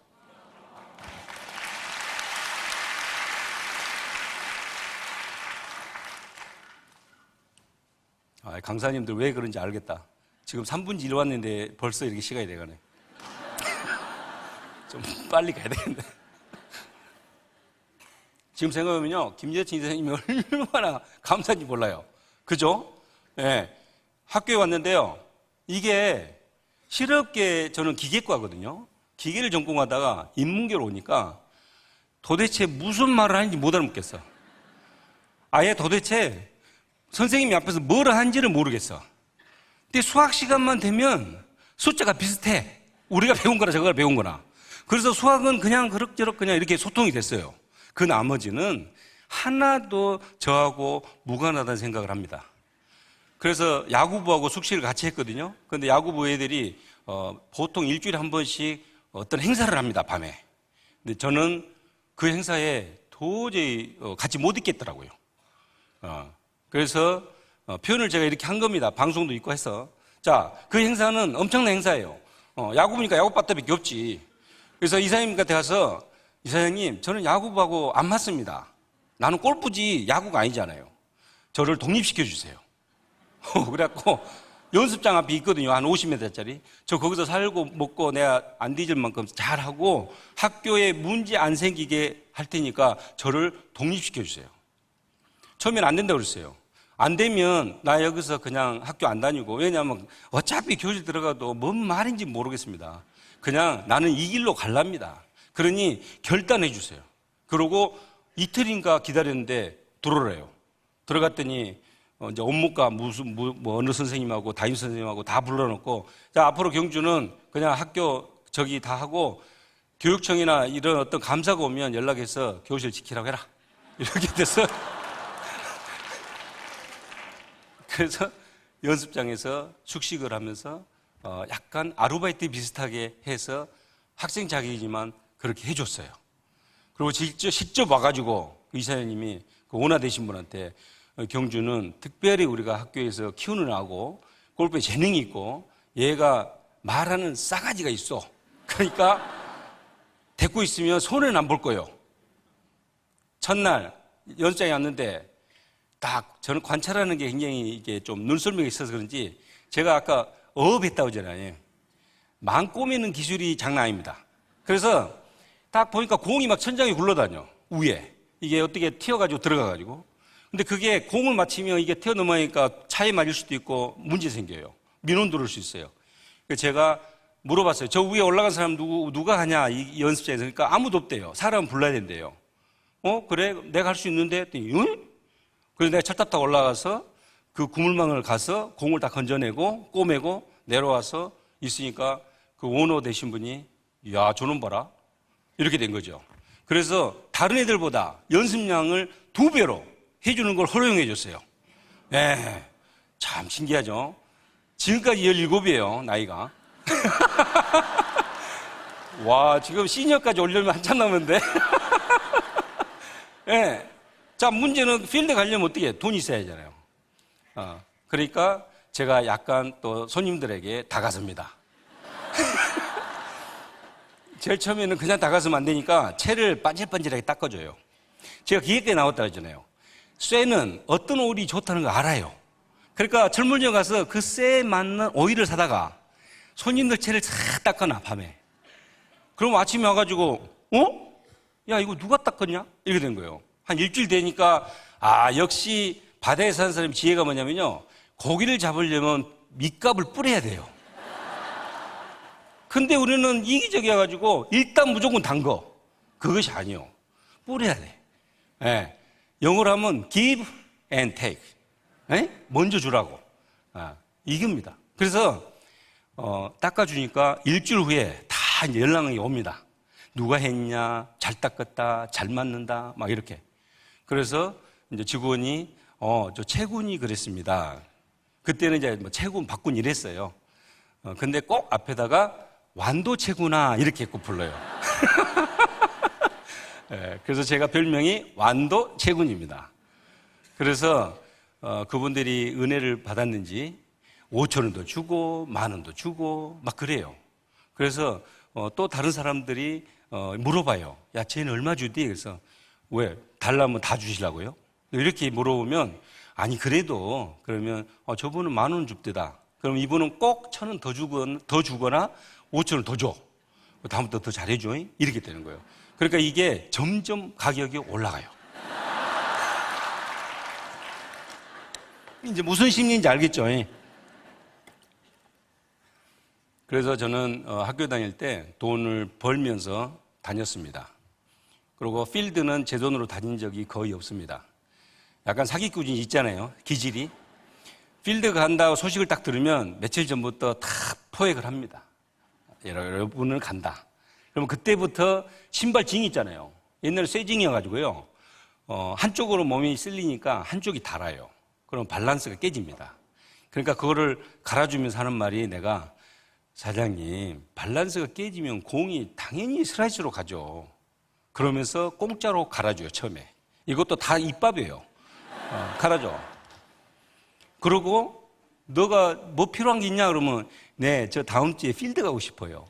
Speaker 6: 강사님들 왜 그런지 알겠다. 지금 3분지 1 왔는데 벌써 이렇게 시간이 돼가네. 좀 빨리 가야 되겠네. 지금 생각하면요, 김재친 선생님이 얼마나 감사한지 몰라요. 그죠? 학교에 왔는데요, 이게 실업계, 저는 기계과거든요. 기계를 전공하다가 인문계로 오니까 도대체 무슨 말을 하는지 못 알아듣겠어. 아예 도대체 선생님이 앞에서 뭘 하는지를 모르겠어. 근데 수학 시간만 되면 숫자가 비슷해. 우리가 배운 거나 저걸 배운 거나. 그래서 수학은 그냥 그럭저럭 그냥 이렇게 소통이 됐어요. 그 나머지는 하나도 저하고 무관하다는 생각을 합니다. 그래서 야구부하고 숙식을 같이 했거든요. 그런데 야구부 애들이 보통 일주일에 한 번씩 어떤 행사를 합니다, 밤에. 근데 저는 그 행사에 도저히 같이 못 있겠더라고요. 그래서 표현을 제가 이렇게 한 겁니다. 방송도 있고 해서. 자, 그 행사는 엄청난 행사예요. 야구부니까 야구바터밖에 없지. 그래서 이사장님한테 가서 이사장님, 저는 야구부하고 안 맞습니다. 나는 골프지 야구가 아니잖아요. 저를 독립시켜 주세요. 그래갖고 연습장 앞에 있거든요. 한 50m짜리. 저 거기서 살고 먹고 내가 안 뒤질 만큼 잘하고 학교에 문제 안 생기게 할 테니까 저를 독립시켜 주세요. 처음엔 안 된다고 그랬어요. 안 되면 나 여기서 그냥 학교 안 다니고, 왜냐하면 어차피 교실 들어가도 뭔 말인지 모르겠습니다. 그냥 나는 이 길로 갈랍니다. 그러니 결단해 주세요. 그러고 이틀인가 기다렸는데 들어오래요. 들어갔더니 이제 업무과 무슨 뭐 어느 선생님하고 담임 선생님하고 다 불러놓고, 자, 앞으로 경주는 그냥 학교 저기 다 하고 교육청이나 이런 어떤 감사가 오면 연락해서 교실 지키라고 해라. 이렇게 돼서 그래서 연습장에서 숙식을 하면서 약간 아르바이트 비슷하게 해서 학생 자격이지만 그렇게 해줬어요. 그리고 직접 와가지고 이사장님이 그 원화되신 분한테 경주는 특별히 우리가 학교에서 키우는 아고 골프에 재능이 있고 얘가 말하는 싸가지가 있어. 그러니까 데리고 있으면 손해는 안 볼 거예요. 첫날 연습장에 왔는데 딱 저는 관찰하는 게 굉장히 이게 좀 눈썰미가 있어서 그런지 제가 아까 어업했다고 하잖아요. 망 꼬매는 기술이 장난 아닙니다. 그래서 딱 보니까 공이 막 천장에 굴러다녀. 위에. 이게 어떻게 튀어가지고 들어가가지고. 근데 그게 공을 맞히면 이게 튀어넘어가니까 차에 맞을 수도 있고 문제 생겨요. 민원 들어올 수 있어요. 그래서 제가 물어봤어요. 저 위에 올라간 사람 누가 하냐, 이 연습장에서. 그러니까 아무도 없대요. 사람 불러야 된대요. 그래? 내가 할 수 있는데? 했더니, 응? 그래서 내가 철탑 타고 올라가서 그 구물망을 가서 공을 다 건져내고 꼬매고 내려와서 있으니까 그 오너 되신 분이, 야, 저놈 봐라. 이렇게 된 거죠. 그래서 다른 애들보다 연습량을 2배로 해주는 걸 허용해 줬어요. 네, 참 신기하죠. 지금까지 17이에요, 나이가. 와, 지금 시니어까지 오려면 한참 남았는데. 네. 자, 문제는 필드 가려면 어떻게 해? 돈이 있어야 하잖아요. 그러니까 제가 약간 또 손님들에게 다가섭니다. 제일 처음에는 그냥 다가서면 안 되니까 채를 반질반질하게 닦아줘요. 제가 기획대에 나왔다 그러잖아요. 쇠는 어떤 오일이 좋다는 거 알아요. 그러니까 철물점 가서 그 쇠에 맞는 오일을 사다가 손님들 채를 싹 닦아놔, 밤에. 그럼 아침에 와가지고, 야, 이거 누가 닦았냐? 이렇게 된 거예요. 한 일주일 되니까, 역시 바다에 사는 사람의 지혜가 뭐냐면요. 고기를 잡으려면 밑값을 뿌려야 돼요. 근데 우리는 이기적이어가지고 일단 무조건 담궈. 그것이 아니요. 뿌려야 돼. 네. 영어로 하면 give and take. 네? 먼저 주라고. 이깁니다. 그래서 닦아주니까 일주일 후에 다 이제 연락이 옵니다. 누가 했냐, 잘 닦았다, 잘 맞는다, 막 이렇게. 그래서 이제 직원이 저 채군이 그랬습니다. 그때는 이제 뭐 채군, 박군 이랬어요. 근데 꼭 앞에다가 완도채구나 이렇게 꼭 불러요. 네, 그래서 제가 별명이 완도채군입니다. 그래서 그분들이 은혜를 받았는지 5,000원도 주고 10,000원도 주고 막 그래요. 그래서 또 다른 사람들이 물어봐요. 야, 쟤는 얼마 주디? 그래서 왜? 달라면 다 주시라고요? 이렇게 물어보면 아니 그래도 그러면 저분은 10,000원 줍대다. 그럼 이분은 꼭 1,000원 더 주거나 5,000원 더 줘. 다음부터 더 잘해줘. 이렇게 되는 거예요. 그러니까 이게 점점 가격이 올라가요. 이제 무슨 심리인지 알겠죠? 그래서 저는 학교 다닐 때 돈을 벌면서 다녔습니다. 그리고 필드는 제 돈으로 다닌 적이 거의 없습니다. 약간 사기꾼이 있잖아요. 기질이. 필드 간다고 소식을 딱 들으면 며칠 전부터 다 포획을 합니다. 여러분은 간다. 그러면 그때부터 신발 징 있잖아요. 옛날에 쇠징이어가지고요. 한쪽으로 몸이 쓸리니까 한쪽이 달아요. 그럼 밸런스가 깨집니다. 그러니까 그거를 갈아주면서 하는 말이 내가 사장님, 밸런스가 깨지면 공이 당연히 슬라이스로 가죠. 그러면서 공짜로 갈아줘요, 처음에. 이것도 다 입밥이에요. 갈아줘. 그러고 너가 뭐 필요한 게 있냐 그러면 네, 저 다음 주에 필드 가고 싶어요.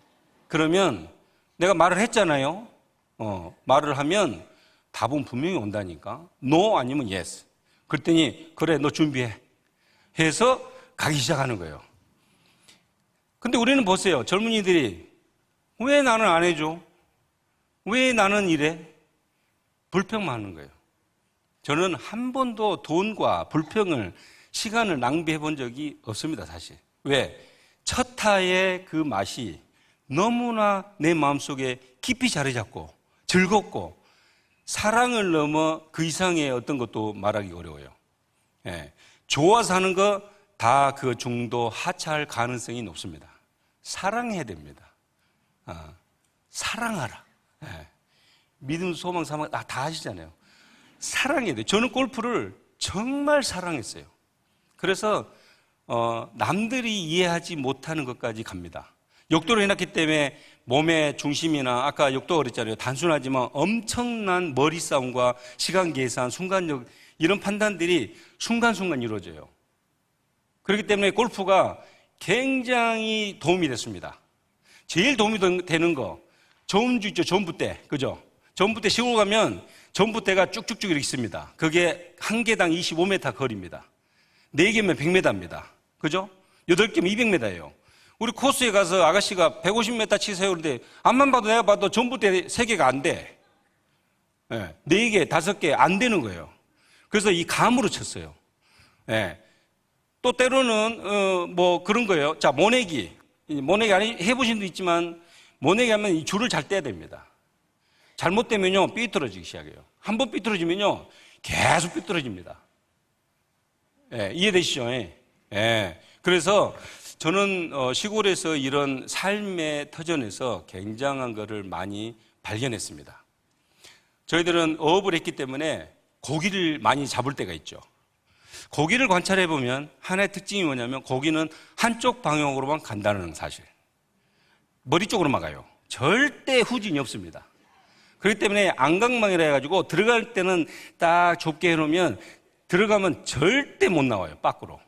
Speaker 6: 그러면 내가 말을 했잖아요. 말을 하면 답은 분명히 온다니까. No 아니면 yes. 그랬더니 그래, 너 준비해. 해서 가기 시작하는 거예요. 근데 우리는 보세요. 젊은이들이 왜 나는 안 해줘? 왜 나는 이래? 불평만 하는 거예요. 저는 한 번도 돈과 불평을, 시간을 낭비해 본 적이 없습니다, 사실. 왜? 첫 타의 그 맛이 너무나 내 마음속에 깊이 자리 잡고 즐겁고 사랑을 넘어 그 이상의 어떤 것도 말하기 어려워요. 예. 좋아서 하는 거 다 그 중도 하차할 가능성이 높습니다. 사랑해야 됩니다. 사랑하라. 예. 믿음, 소망, 사망 다 하시잖아요. 사랑해야 돼요. 저는 골프를 정말 사랑했어요. 그래서 남들이 이해하지 못하는 것까지 갑니다. 역도를 해놨기 때문에 몸의 중심이나 아까 역도 그랬잖아요. 단순하지만 엄청난 머리 싸움과 시간 계산, 순간적 이런 판단들이 순간순간 이루어져요. 그렇기 때문에 골프가 굉장히 도움이 됐습니다. 제일 도움이 되는 거 전주 있죠. 전부대. 그죠? 전부대 시골 가면 전부대가 쭉쭉쭉 이렇게 있습니다. 그게 한 개당 25m 거리입니다. 4개면 100m입니다. 그죠? 8개면 200m예요. 우리 코스에 가서 아가씨가 150m 치세요. 그런데 앞만 봐도 내가 봐도 전부대 3개가 안 돼. 4개, 5개 안 되는 거예요. 그래서 이 감으로 쳤어요. 또 때로는 뭐 그런 거예요. 자, 모내기 아니 해보신 분도 있지만 모내기 하면 이 줄을 잘 떼야 됩니다. 잘못되면요 삐뚤어지기 시작해요. 한 번 삐뚤어지면요 계속 삐뚤어집니다. 이해되시죠? 그래서 저는 시골에서 이런 삶의 터전에서 굉장한 것을 많이 발견했습니다. 저희들은 어업을 했기 때문에 고기를 많이 잡을 때가 있죠. 고기를 관찰해 보면 하나의 특징이 뭐냐면 고기는 한쪽 방향으로만 간다는 사실. 머리 쪽으로만 가요. 절대 후진이 없습니다. 그렇기 때문에 안강망이라 해가지고 들어갈 때는 딱 좁게 해놓으면 들어가면 절대 못 나와요, 밖으로.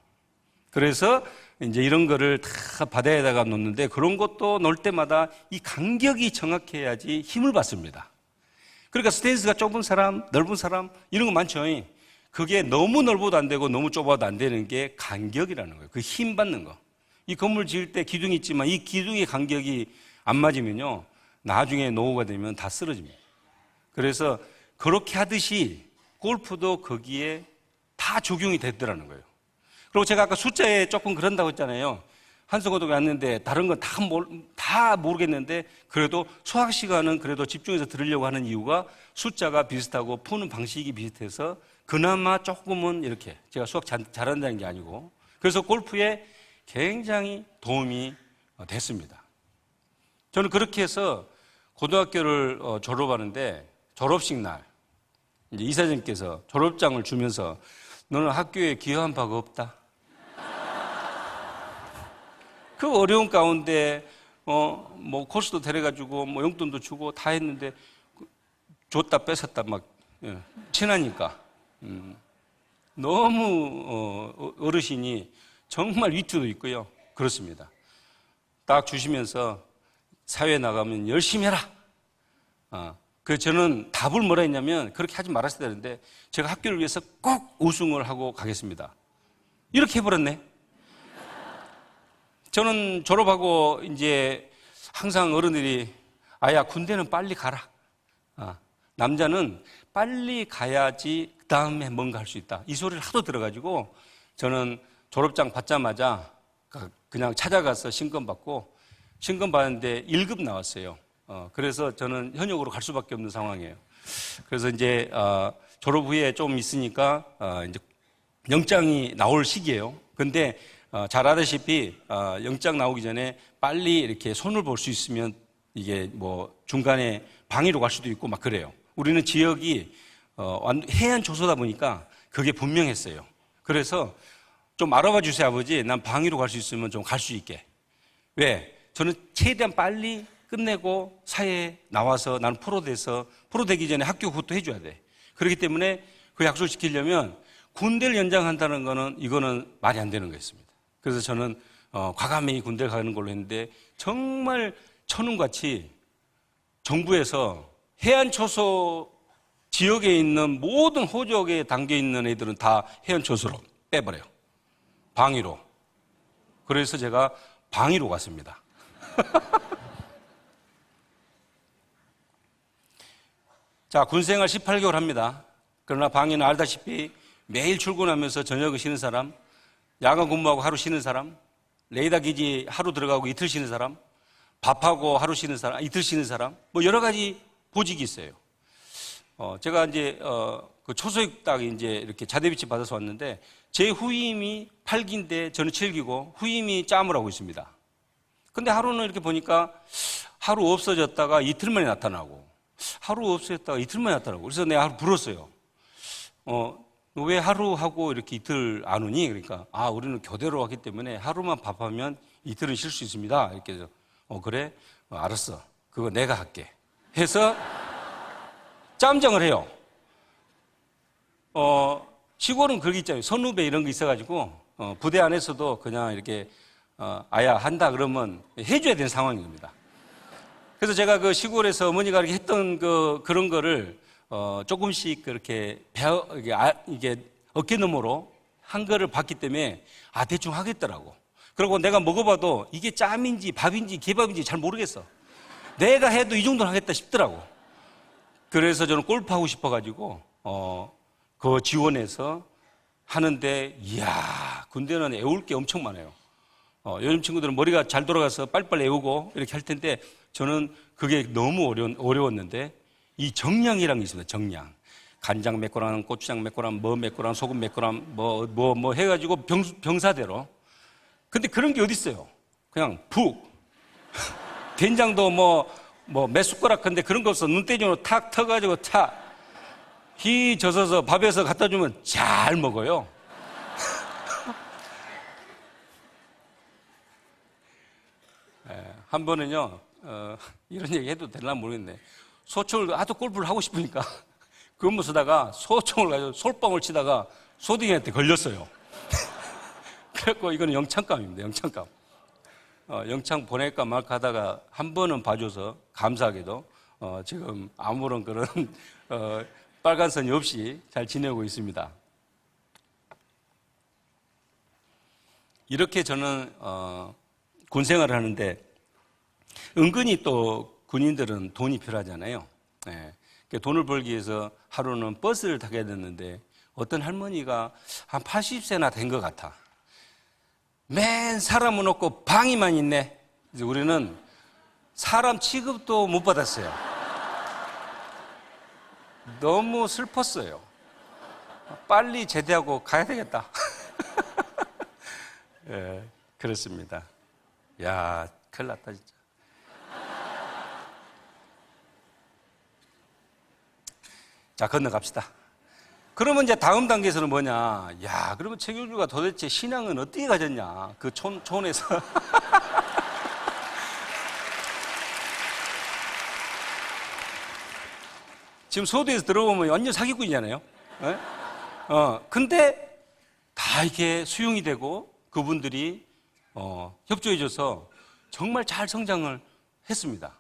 Speaker 6: 그래서 이제 이런 거를 다 바다에다가 놓는데 그런 것도 놓을 때마다 이 간격이 정확해야지 힘을 받습니다. 그러니까 스탠스가 좁은 사람, 넓은 사람 이런 거 많죠. 그게 너무 넓어도 안 되고 너무 좁아도 안 되는 게 간격이라는 거예요. 그 힘 받는 거. 이 건물 지을 때 기둥이 있지만 이 기둥의 간격이 안 맞으면요 나중에 노후가 되면 다 쓰러집니다. 그래서 그렇게 하듯이 골프도 거기에 다 적용이 됐더라는 거예요. 그리고 제가 아까 숫자에 조금 그런다고 했잖아요. 한성고등학교 왔는데 다른 건 다 모르겠는데 그래도 수학 시간은 그래도 집중해서 들으려고 하는 이유가 숫자가 비슷하고 푸는 방식이 비슷해서 그나마 조금은 이렇게 제가 수학 잘한다는 게 아니고 그래서 골프에 굉장히 도움이 됐습니다. 저는 그렇게 해서 고등학교를 졸업하는데 졸업식 날 이제 이사장님께서 졸업장을 주면서 너는 학교에 기여한 바가 없다. 그 어려운 가운데 뭐 코스도 데려가지고 뭐 용돈도 주고 다 했는데 줬다 뺏었다 막 친하니까 너무 어르신이 정말 위트도 있고요. 그렇습니다. 딱 주시면서 사회에 나가면 열심히 해라. 그래서 저는 답을 뭐라 했냐면 그렇게 하지 말았어야 되는데 제가 학교를 위해서 꼭 우승을 하고 가겠습니다. 이렇게 해버렸네. 저는 졸업하고 이제 항상 어른들이 아야 군대는 빨리 가라. 남자는 빨리 가야지 그 다음에 뭔가 할 수 있다. 이 소리를 하도 들어가지고 저는 졸업장 받자마자 그냥 찾아가서 신검 받고 신검 받았는데 1급 나왔어요. 그래서 저는 현역으로 갈 수밖에 없는 상황이에요. 그래서 이제 졸업 후에 좀 있으니까 이제 영장이 나올 시기예요. 근데 잘 아다시피 영장 나오기 전에 빨리 이렇게 손을 볼 수 있으면 이게 뭐 중간에 방위로 갈 수도 있고 막 그래요. 우리는 지역이 해안 조소다 보니까 그게 분명했어요. 그래서 좀 알아봐 주세요, 아버지. 난 방위로 갈 수 있으면 좀 갈 수 있게. 왜? 저는 최대한 빨리 끝내고 사회에 나와서 나는 프로 돼서 프로 되기 전에 학교 그것도 해줘야 돼. 그렇기 때문에 그 약속을 지키려면 군대를 연장한다는 거는 이거는 말이 안 되는 거였습니다. 그래서 저는 과감히 군대를 가는 걸로 했는데 정말 천운같이 정부에서 해안초소 지역에 있는 모든 호적에 담겨 있는 애들은 다 해안초소로 빼버려요. 방위로. 그래서 제가 방위로 갔습니다. 자, 군생활 18개월 합니다. 그러나 방위는 알다시피 매일 출근하면서 저녁을 쉬는 사람, 야간 근무하고 하루 쉬는 사람, 레이더 기지 하루 들어가고 이틀 쉬는 사람, 밥하고 하루 쉬는 사람, 이틀 쉬는 사람, 뭐 여러 가지 보직이 있어요. 제가 이제 그 초소육 딱 이제 이렇게 자대 비치 받아서 왔는데 제 후임이 8기인데 저는 7기고 후임이 짬을 하고 있습니다. 근데 하루는 이렇게 보니까 하루 없어졌다가 이틀 만에 나타나고 하루 없어졌다가 이틀 만에 나타나고 그래서 내가 하루 불렀어요. 너 왜 하루 하고 이렇게 이틀 안 오니? 그러니까 우리는 교대로 하기 때문에 하루만 밥하면 이틀은 쉴 수 있습니다. 이렇게 해서 그래? 알았어. 그거 내가 할게. 해서 짬정을 해요. 시골은 그런 게 있잖아요. 선후배 이런 거 있어가지고 부대 안에서도 그냥 이렇게 아야 한다 그러면 해줘야 되는 상황인 겁니다. 그래서 제가 그 시골에서 어머니가 이렇게 했던 그런 거를 조금씩 그렇게 이게 어깨너머로 한 거를 봤기 때문에 대충 하겠더라고. 그리고 내가 먹어봐도 이게 짬인지 밥인지 개밥인지 잘 모르겠어. 내가 해도 이 정도는 하겠다 싶더라고. 그래서 저는 골프하고 싶어가지고 그 지원해서 하는데 이야 군대는 애울 게 엄청 많아요. 요즘 친구들은 머리가 잘 돌아가서 빨리빨리 애우고 이렇게 할 텐데 저는 그게 너무 어려웠는데 이 정량이라는 게 있습니다. 정량. 간장 몇 그램, 고추장 몇 그램, 뭐 몇 그램, 소금 몇 그램, 뭐 해가지고 병사대로. 근데 그런 게 어디 있어요? 그냥 푹. 된장도 몇 숟가락 근데 그런 거 없어. 눈대중으로 탁 터가지고 희 젖어서 밥에서 갖다 주면 잘 먹어요. 한 번은요, 이런 얘기 해도 되나 모르겠네. 소총을 하도 골프를 하고 싶으니까 근무 쓰다가 소총을 가지고 솔방울 치다가 소딩이한테 걸렸어요. 그래갖고 이거는 영창감입니다. 영창감. 영창 보낼까 말까 하다가 한 번은 봐줘서 감사하게도 지금 아무런 그런 빨간선이 없이 잘 지내고 있습니다. 이렇게 저는 군생활을 하는데 은근히 또 군인들은 돈이 필요하잖아요. 돈을 벌기 위해서 하루는 버스를 타게 됐는데 어떤 할머니가 한 80세나 된 것 같아. 맨 사람은 없고 방이만 있네. 그래서 우리는 사람 취급도 못 받았어요. 너무 슬펐어요. 빨리 제대하고 가야 되겠다. 그렇습니다. 야, 큰일 났다 진짜. 자, 건너갑시다. 그러면 이제 다음 단계에서는 뭐냐? 야, 그러면 최규주가 도대체 신앙은 어떻게 가졌냐? 그 촌에서. 지금 소도에서 들어보면 완전 사기꾼이잖아요. 근데 다 이렇게 수용이 되고 그분들이 협조해줘서 정말 잘 성장을 했습니다.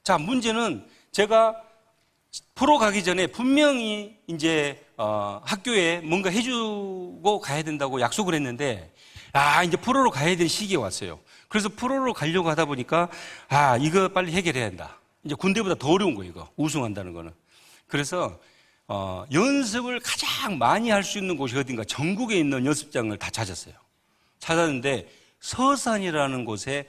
Speaker 6: 자, 문제는 제가 프로 가기 전에 분명히 이제 학교에 뭔가 해주고 가야 된다고 약속을 했는데 이제 프로로 가야 되는 시기가 왔어요. 그래서 프로로 가려고 하다 보니까 이거 빨리 해결해야 한다. 이제 군대보다 더 어려운 거예요, 이거 우승한다는 거는. 그래서 연습을 가장 많이 할 수 있는 곳이 어딘가 전국에 있는 연습장을 다 찾았어요. 찾았는데 서산이라는 곳에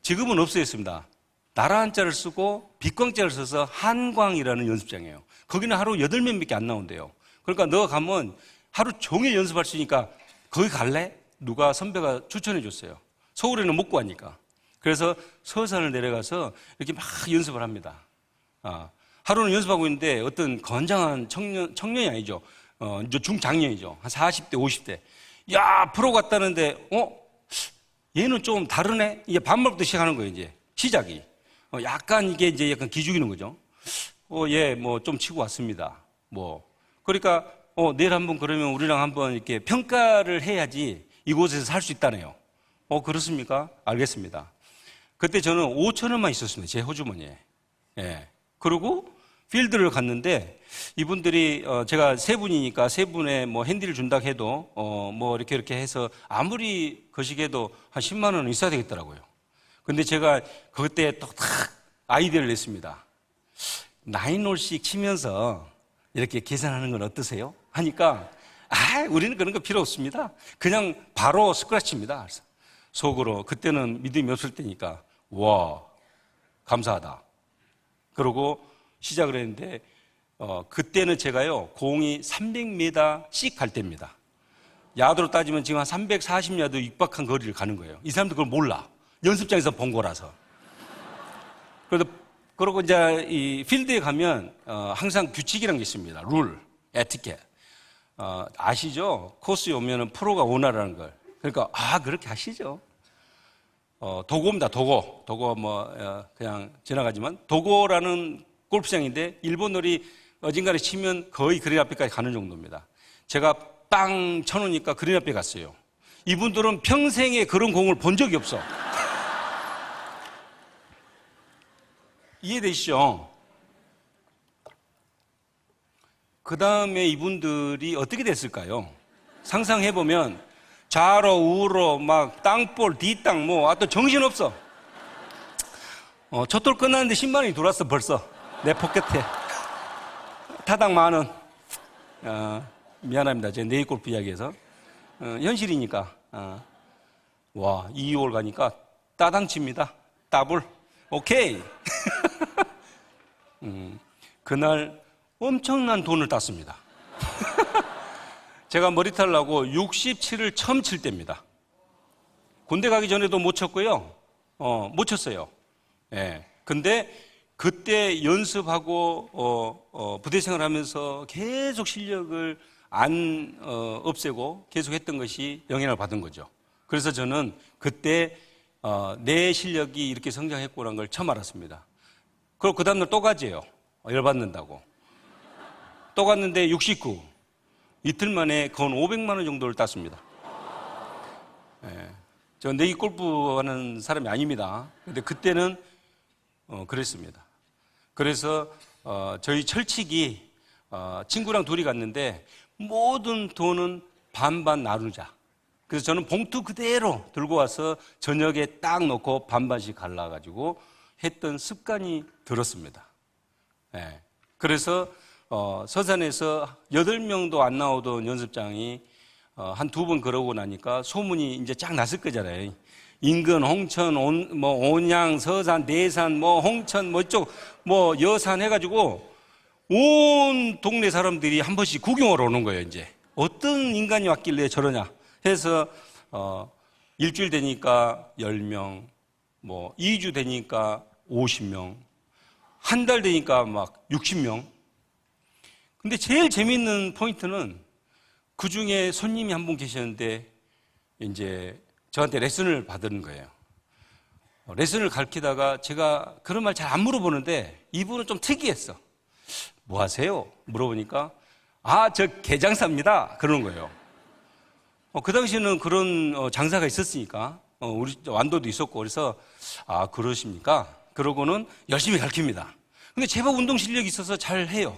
Speaker 6: 지금은 없어졌습니다. 나라 한자를 쓰고 빛광자를 써서 한광이라는 연습장이에요. 거기는 하루 8명밖에 안 나온대요. 그러니까 너가 가면 하루 종일 연습할 수 있으니까 거기 갈래? 누가 선배가 추천해 줬어요. 서울에는 못 구하니까. 그래서 서산을 내려가서 이렇게 막 연습을 합니다. 하루는 연습하고 있는데 어떤 건장한 청년이 아니죠. 이제 중장년이죠. 한 40대, 50대. 야, 프로 갔다는데, 얘는 좀 다르네? 이제 반말부터 시작하는 거예요, 이제. 시작이. 약간 이게 이제 약간 기죽이는 거죠. 예, 뭐 좀 치고 왔습니다. 그러니까 내일 한번 그러면 우리랑 한번 이렇게 평가를 해야지 이곳에서 살 수 있다네요. 그렇습니까? 알겠습니다. 그때 저는 5천 원만 있었습니다. 제 호주머니에. 예. 그리고 필드를 갔는데 이분들이 제가 세 분이니까 세 분의 뭐 핸디를 준다 해도 뭐 이렇게 해서 아무리 거시기해도 한 10만 원은 있어야 되겠더라고요. 근데 제가 그때 또 탁 아이디어를 냈습니다. 9홀씩 치면서 이렇게 계산하는 건 어떠세요? 하니까 우리는 그런 거 필요 없습니다. 그냥 바로 스크래치입니다. 그래서 속으로 그때는 믿음이 없을 때니까 와 감사하다. 그러고 시작을 했는데 그때는 제가요 공이 300m씩 갈 때입니다. 야도로 따지면 지금 한 340야드 육박한 거리를 가는 거예요. 이 사람들 그걸 몰라. 연습장에서 본 거라서. 그러고 이제 이 필드에 가면 항상 규칙이라는 게 있습니다. 룰, 에티켓. 아시죠? 코스에 오면은 프로가 원하라는 걸. 그러니까 그렇게 하시죠. 도고입니다. 도고 그냥 지나가지만 도고라는 골프장인데 일본어리 어딘가에 치면 거의 그린 앞에까지 가는 정도입니다. 제가 빵 쳐놓으니까 그린 앞에 갔어요. 이분들은 평생에 그런 공을 본 적이 없어. 이해되시죠? 그 다음에 이분들이 어떻게 됐을까요? 상상해보면 좌로 우로 막 땅볼 뒷땅 또 정신없어. 첫 돌 끝났는데 10만 원이 들어왔어 벌써 내 포켓에. 타당 10,000원. 미안합니다. 제 네일 골프 이야기해서 현실이니까. 와 2홀 가니까 따당 칩니다. 더블. 오케이. 그날 엄청난 돈을 땄습니다. 제가 머리탈 나고 67을 처음 칠 때입니다. 군대 가기 전에도 못 쳤고요. 못 쳤어요. 예. 근데 그때 연습하고 부대 생활하면서 계속 실력을 안 없애고 계속 했던 것이 영향을 받은 거죠. 그래서 저는 그때 내 실력이 이렇게 성장했구나 걸 처음 알았습니다. 그리고 그 다음날 또 가지요. 열받는다고. 또 갔는데 69. 이틀 만에 건 500만 원 정도를 땄습니다. 예. 저 내기 골프 하는 사람이 아닙니다. 근데 그때는 그랬습니다. 그래서 저희 철칙이 친구랑 둘이 갔는데 모든 돈은 반반 나누자. 그래서 저는 봉투 그대로 들고 와서 저녁에 딱 놓고 반반씩 갈라가지고 했던 습관이 들었습니다. 예. 그래서 서산에서 8명도 안 나오던 연습장이 한 2번 걸어오고 나니까 소문이 이제 쫙 났을 거잖아요. 인근, 홍천, 온양, 서산, 내산, 홍천, 이쪽, 여산 해가지고 온 동네 사람들이 한 번씩 구경하러 오는 거예요, 이제. 어떤 인간이 왔길래 저러냐 해서, 일주일 되니까 10명, 2주 되니까 50명, 한 달 되니까 막 60명. 근데 제일 재밌는 포인트는 그 중에 손님이 한 분 계셨는데 이제 저한테 레슨을 받은 거예요. 레슨을 가르치다가 제가 그런 말 잘 안 물어보는데 이분은 좀 특이했어. 뭐 하세요? 물어보니까 저 개장사입니다. 그러는 거예요. 그 당시에는 그런 장사가 있었으니까 우리 완도도 있었고 그래서 그러십니까? 그러고는 열심히 가르칩니다. 근데 제법 운동 실력이 있어서 잘 해요.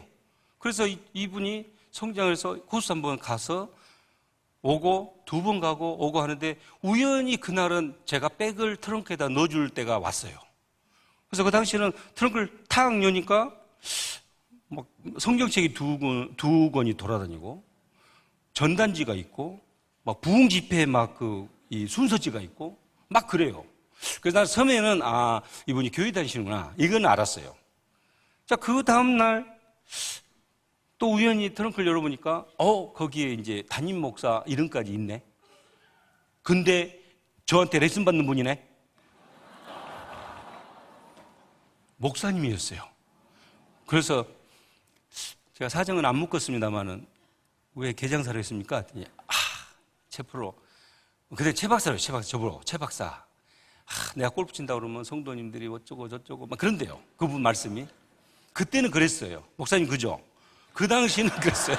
Speaker 6: 그래서 이분이 성장을 해서 코스 한번 가서 오고 2번 가고 오고 하는데 우연히 그날은 제가 백을 트렁크에다 넣어줄 때가 왔어요. 그래서 그 당시에는 트렁크를 탁 여니까 막 성경책이 두 권이 돌아다니고 전단지가 있고 막 부흥 집회 이 순서지가 있고 막 그래요. 그래서 난 처음에는 이분이 교회 다니시는구나 이건 알았어요. 자, 그 다음날 또 우연히 트렁크를 열어보니까 거기에 이제 담임 목사 이름까지 있네. 근데 저한테 레슨 받는 분이네. 목사님이었어요. 그래서 제가 사정은 안 묻겠습니다만은 왜 개장사를 했습니까? 했더니 최 프로. 근데 최 박사로 저보고 최 박사. 내가 골프 친다 그러면 성도님들이 어쩌고 저쩌고 막 그런데요. 그분 말씀이. 그때는 그랬어요. 목사님 그죠? 그 당시는 그랬어요.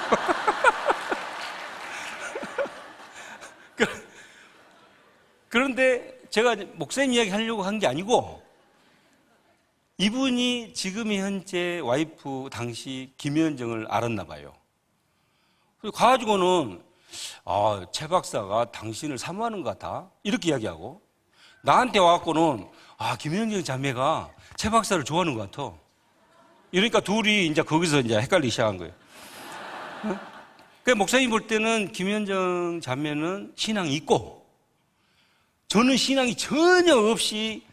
Speaker 6: 그런데 제가 목사님 이야기 하려고 한 게 아니고 이분이 지금 현재 와이프 당시 김현정을 알았나 봐요. 가가지고는 최 박사가 당신을 사모하는 것 같아 이렇게 이야기하고 나한테 와갖고는 김현정 자매가 최 박사를 좋아하는 것 같아. 이러니까 둘이 이제 거기서 이제 헷갈리기 시작한 거예요. 그러니까 목사님 볼 때는 김현정 자매는 신앙이 있고 저는 신앙이 전혀 없이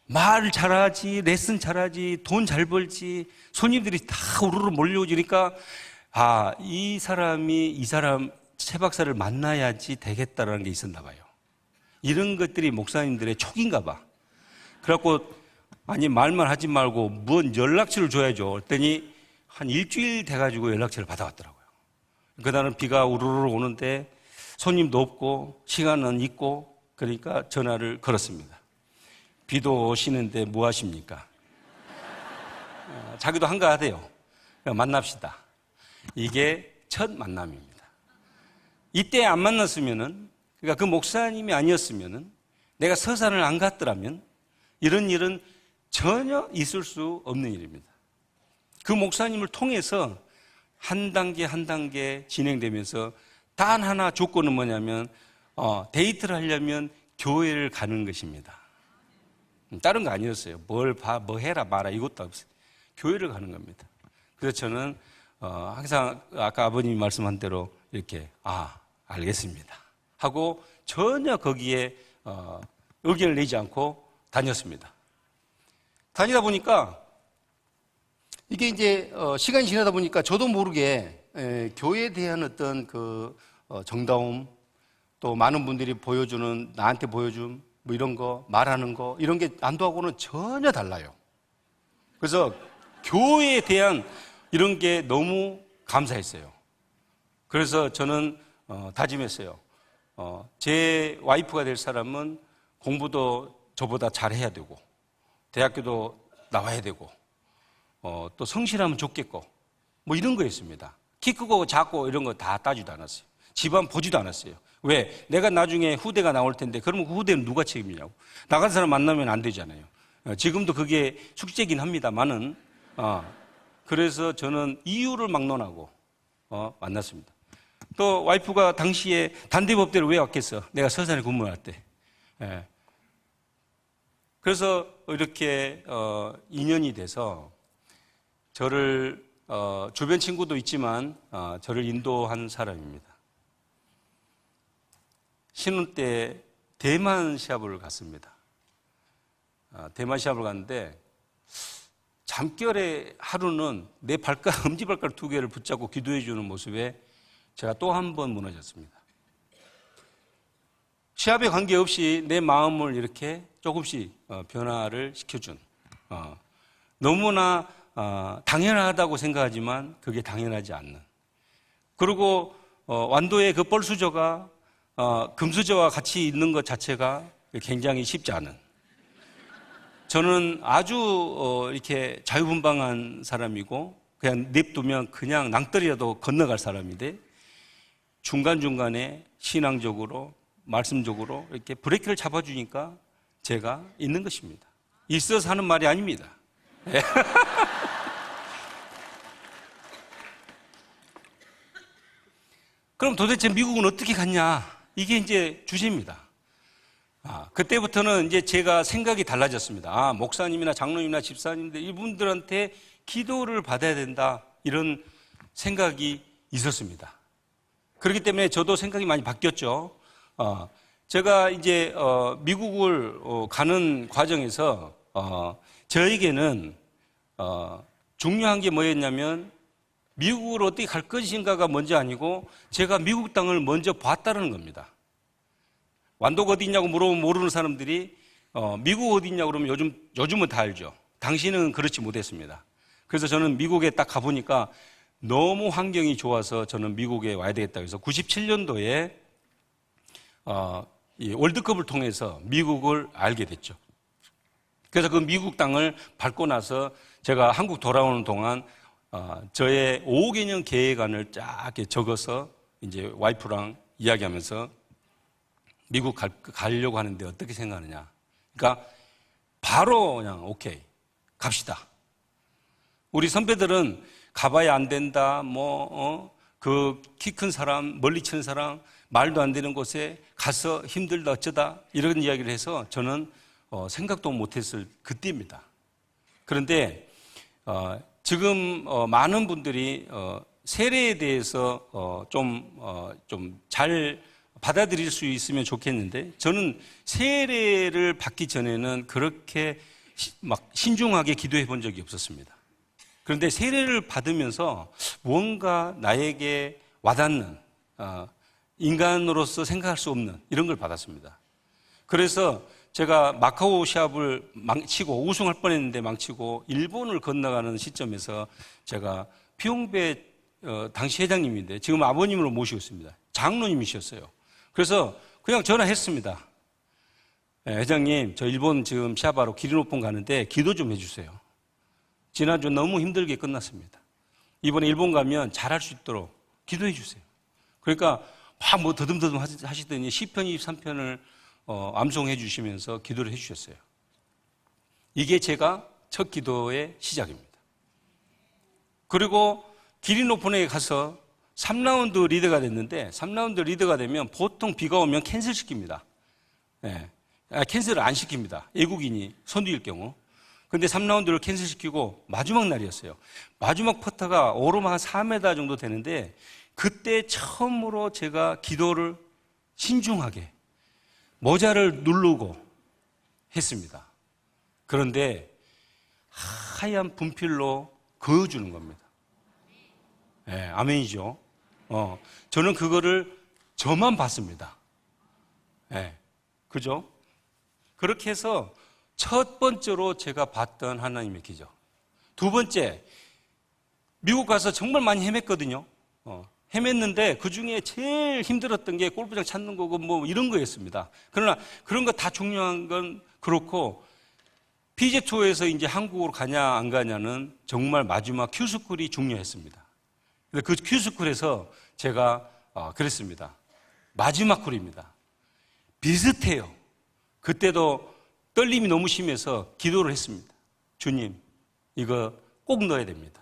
Speaker 6: 말 잘하지, 레슨 잘하지, 돈 잘 벌지, 손님들이 다 우르르 몰려오니까 이 사람 최 박사를 만나야지 되겠다라는 게 있었나 봐요. 이런 것들이 목사님들의 촉인가 봐. 그래갖고 말만 하지 말고 뭔 연락처를 줘야죠. 그랬더니 한 일주일 돼가지고 연락처를 받아왔더라고요. 그날은 비가 우르르 오는데 손님도 없고 시간은 있고 그러니까 전화를 걸었습니다. 비도 오시는데 뭐 하십니까? 자기도 한가하대요. 만납시다. 이게 첫 만남입니다. 이때 안 만났으면은, 그러니까 그 목사님이 아니었으면은, 내가 서산을 안 갔더라면 이런 일은 전혀 있을 수 없는 일입니다. 그 목사님을 통해서 한 단계 한 단계 진행되면서 단 하나 조건은 뭐냐면 데이트를 하려면 교회를 가는 것입니다. 다른 거 아니었어요. 뭐 해라 마라 이것도 없어요. 교회를 가는 겁니다. 그래서 저는 항상 아까 아버님이 말씀한 대로 이렇게 알겠습니다 하고 전혀 거기에 의견을 내지 않고 다녔습니다. 다니다 보니까 이게 이제 시간이 지나다 보니까 저도 모르게 교회에 대한 어떤 그 정다움 또 많은 분들이 보여주는 나한테 보여준 뭐 이런 거 말하는 거 이런 게 안도하고는 전혀 달라요. 그래서 교회에 대한 이런 게 너무 감사했어요. 그래서 저는 다짐했어요. 제 와이프가 될 사람은 공부도 저보다 잘해야 되고 대학교도 나와야 되고 또 성실하면 좋겠고 뭐 이런 거였습니다. 키 크고 작고 이런 거 다 따지도 않았어요. 집안 보지도 않았어요. 왜? 내가 나중에 후대가 나올 텐데 그러면 그 후대는 누가 책임이냐고. 나간 사람 만나면 안 되잖아요. 지금도 그게 숙제긴 합니다만은 그래서 저는 이유를 막론하고 만났습니다. 또 와이프가 당시에 단대법대로 왜 왔겠어? 내가 서산에 근무할 때. 그래서 이렇게 인연이 돼서 저를 주변 친구도 있지만 저를 인도한 사람입니다. 신혼 때 대만 시합을 갔습니다. 대만 시합을 갔는데 잠결에 하루는 내 엄지발가락 2개를 붙잡고 기도해 주는 모습에 제가 또 한 번 무너졌습니다. 시합에 관계없이 내 마음을 이렇게 조금씩 변화를 시켜준 너무나 당연하다고 생각하지만 그게 당연하지 않는 그리고 완도의 그 뻘수저가 금수저와 같이 있는 것 자체가 굉장히 쉽지 않은 저는 아주 이렇게 자유분방한 사람이고 그냥 냅두면 그냥 낭떠리라도 건너갈 사람인데 중간중간에 신앙적으로 말씀적으로 이렇게 브레이크를 잡아주니까 제가 있는 것입니다. 있어서 하는 말이 아닙니다. 그럼 도대체 미국은 어떻게 갔냐? 이게 이제 주제입니다. 그때부터는 이제 제가 생각이 달라졌습니다. 목사님이나 장로님이나 집사님들 이분들한테 기도를 받아야 된다 이런 생각이 있었습니다. 그렇기 때문에 저도 생각이 많이 바뀌었죠. 제가 이제 미국을 가는 과정에서 저에게는 중요한 게 뭐였냐면 미국을 어떻게 갈 것인가가 먼저 아니고 제가 미국 땅을 먼저 봤다는 겁니다. 완도가 어디 있냐고 물어보면 모르는 사람들이 미국 어디 있냐고 그러면 요즘은 다 알죠. 당시는 그렇지 못했습니다. 그래서 저는 미국에 딱 가보니까 너무 환경이 좋아서 저는 미국에 와야 되겠다 그래서 97년도에 이 월드컵을 통해서 미국을 알게 됐죠. 그래서 그 미국 땅을 밟고 나서 제가 한국 돌아오는 동안 저의 5개년 계획안을 쫙 이렇게 적어서 이제 와이프랑 이야기하면서 미국 가려고 하는데 어떻게 생각하느냐. 그러니까 바로 그냥 오케이 갑시다. 우리 선배들은 가봐야 안 된다. 그 키 큰 사람, 멀리 치는 사람, 말도 안 되는 곳에 가서 힘들다 어쩌다 이런 이야기를 해서 저는 생각도 못했을 그때입니다. 그런데 지금 많은 분들이 세례에 대해서 좀 잘 받아들일 수 있으면 좋겠는데 저는 세례를 받기 전에는 그렇게 막 신중하게 기도해 본 적이 없었습니다. 그런데 세례를 받으면서 뭔가 나에게 와닿는 인간으로서 생각할 수 없는 이런 걸 받았습니다. 그래서 제가 마카오 시합을 망치고 우승할 뻔했는데 망치고 일본을 건너가는 시점에서 제가 피용배 당시 회장님인데 지금 아버님으로 모시고 있습니다. 장로님이셨어요. 그래서 그냥 전화했습니다. 네, 회장님, 저 일본 지금 시합하러 기린오픈 가는데 기도 좀 해주세요. 지난주 너무 힘들게 끝났습니다. 이번에 일본 가면 잘할 수 있도록 기도해 주세요. 그러니까 막 더듬더듬 하시더니 시편 23편을 암송해 주시면서 기도를 해 주셨어요. 이게 제가 첫 기도의 시작입니다. 그리고 기린 오픈에 가서 3라운드 리더가 됐는데 3라운드 리더가 되면 보통 비가 오면 캔슬 시킵니다. 네. 캔슬을 안 시킵니다. 외국인이 선두일 경우. 근데 3라운드를 캔슬시키고 마지막 날이었어요. 마지막 퍼터가 오르막 한 4m 정도 되는데 그때 처음으로 제가 기도를 신중하게 모자를 누르고 했습니다. 그런데 하얀 분필로 그어주는 겁니다. 네, 아멘이죠. 저는 그거를 저만 봤습니다. 네, 그죠? 그렇게 해서 첫 번째로 제가 봤던 하나님의 기적. 두 번째, 미국 가서 정말 많이 헤맸거든요. 헤맸는데 그 중에 제일 힘들었던 게 골프장 찾는 거고 뭐 이런 거였습니다. 그러나 그런 거 다 중요한 건 그렇고 PGA 투어에서 이제 한국으로 가냐 안 가냐는 정말 마지막 큐스쿨이 중요했습니다. 근데 그 큐스쿨에서 제가 그랬습니다. 마지막 쿨입니다. 비슷해요. 그때도 떨림이 너무 심해서 기도를 했습니다. 주님, 이거 꼭 넣어야 됩니다.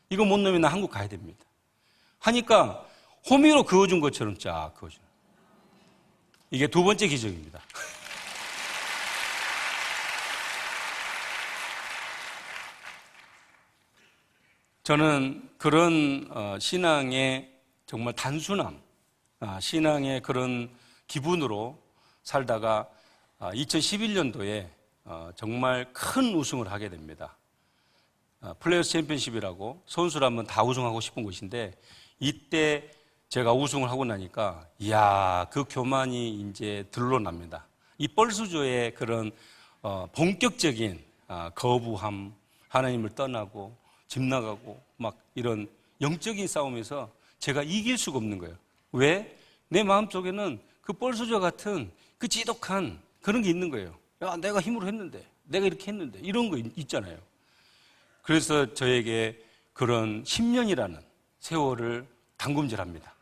Speaker 6: 이거 못 넣으면 나 한국 가야 됩니다. 하니까 호미로 그어준 것처럼 쫙 그어준. 이게 두 번째 기적입니다. 저는 그런 신앙의 정말 단순함, 신앙의 그런 기분으로 살다가 2011년도에 정말 큰 우승을 하게 됩니다. 플레이어스 챔피언십이라고 선수라면 다 우승하고 싶은 곳인데 이때 제가 우승을 하고 나니까 이야, 그 교만이 이제 드러납니다. 이 뻘수조의 그런 본격적인 거부함, 하나님을 떠나고 집 나가고 막 이런 영적인 싸움에서 제가 이길 수가 없는 거예요. 왜? 내 마음속에는 그 뻘수조 같은 그 지독한 그런 게 있는 거예요. 야, 내가 힘으로 했는데, 내가 이렇게 했는데, 이런 거 있잖아요. 그래서 저에게 그런 10년이라는 세월을 담금질합니다.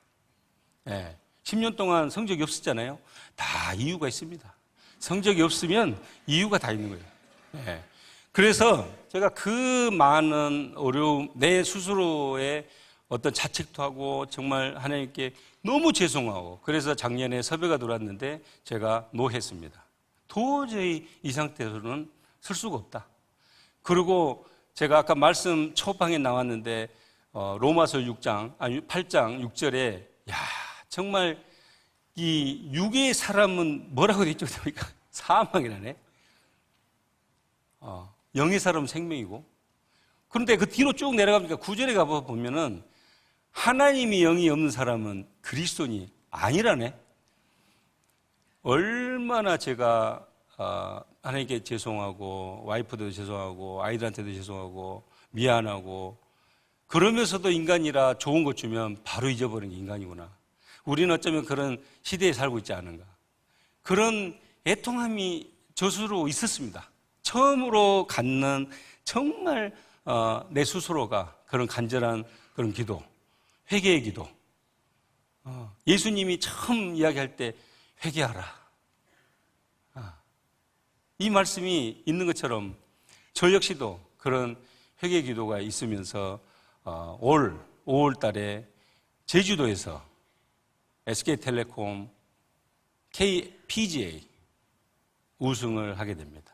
Speaker 6: 예, 10년 동안 성적이 없었잖아요. 다 이유가 있습니다. 성적이 없으면 이유가 다 있는 거예요. 예, 그래서 제가 그 많은 어려움, 내 스스로의 어떤 자책도 하고 정말 하나님께 너무 죄송하고 그래서 작년에 섭외가 들어왔는데 제가 노했습니다. 도저히 이 상태에서는 설 수가 없다. 그리고 제가 아까 말씀 초방에 나왔는데 로마서 8장 6절에 야, 정말 이 육의 사람은 뭐라고 되어 있죠? 사망이라네. 영의 사람은 생명이고. 그런데 그 뒤로 쭉 내려가니까 9절에 가보면은 하나님이 영이 없는 사람은 그리스도인이 아니라네. 얼마나 제가 하나님께 죄송하고 와이프도 죄송하고 아이들한테도 죄송하고 미안하고 그러면서도 인간이라 좋은 것 주면 바로 잊어버리는 게 인간이구나. 우리는 어쩌면 그런 시대에 살고 있지 않은가. 그런 애통함이 저수로 있었습니다. 처음으로 갖는 정말 내 스스로가 그런 간절한 그런 기도, 회개의 기도. 예수님이 처음 이야기할 때 회개하라. 이 말씀이 있는 것처럼 저 역시도 그런 회개 기도가 있으면서 올 5월 달에 제주도에서 SK텔레콤 PGA 우승을 하게 됩니다.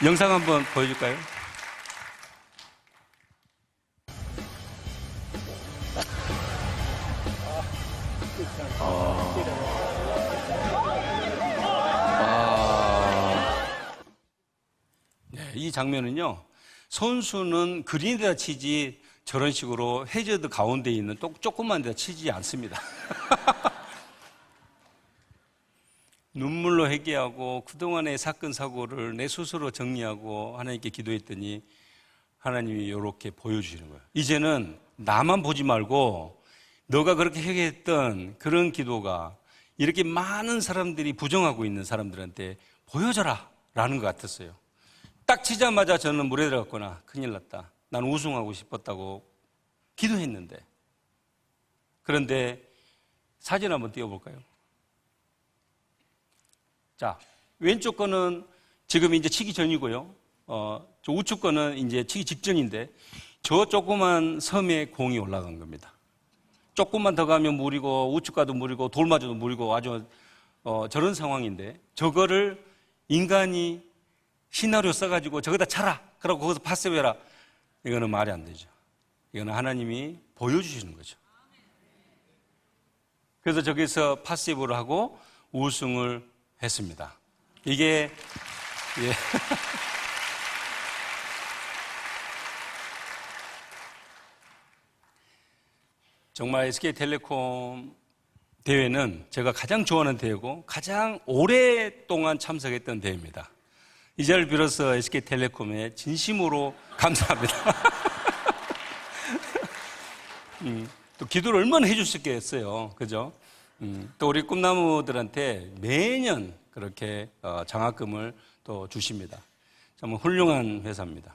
Speaker 6: 영상 한번 보여줄까요? 네, 이 장면은요, 선수는 그린에다 치지 저런 식으로 해저드 가운데 있는 조그만 데다 치지 않습니다. 눈물로 회개하고 그동안의 사건 사고를 내 스스로 정리하고 하나님께 기도했더니 하나님이 이렇게 보여주시는 거예요. 이제는 나만 보지 말고 너가 그렇게 회개했던 그런 기도가 이렇게 많은 사람들이 부정하고 있는 사람들한테 보여줘라 라는 것 같았어요. 딱 치자마자 저는 물에 들어갔거나 큰일 났다. 난 우승하고 싶었다고 기도했는데. 그런데 사진 한번 띄워볼까요? 자, 왼쪽 거는 지금 이제 치기 전이고요. 저 우측 거는 이제 치기 직전인데 저 조그만 섬에 공이 올라간 겁니다. 조금만 더 가면 물이고 우측 가도 물이고 돌마저도 물이고 아주 저런 상황인데 저거를 인간이 시나리오 써가지고 저기다 차라. 그러고 거기서 파세이브 해라. 이거는 말이 안 되죠. 이거는 하나님이 보여주시는 거죠. 그래서 저기서 파세이브를 하고 우승을 했습니다. 이게 예. 정말 SK텔레콤 대회는 제가 가장 좋아하는 대회고 가장 오랫동안 참석했던 대회입니다. 이 자리를 빌어서 SK텔레콤에 진심으로 감사합니다. 또 기도를 얼마나 해주셨겠어요. 그죠? 또 우리 꿈나무들한테 매년 그렇게 장학금을 또 주십니다. 정말 훌륭한 회사입니다.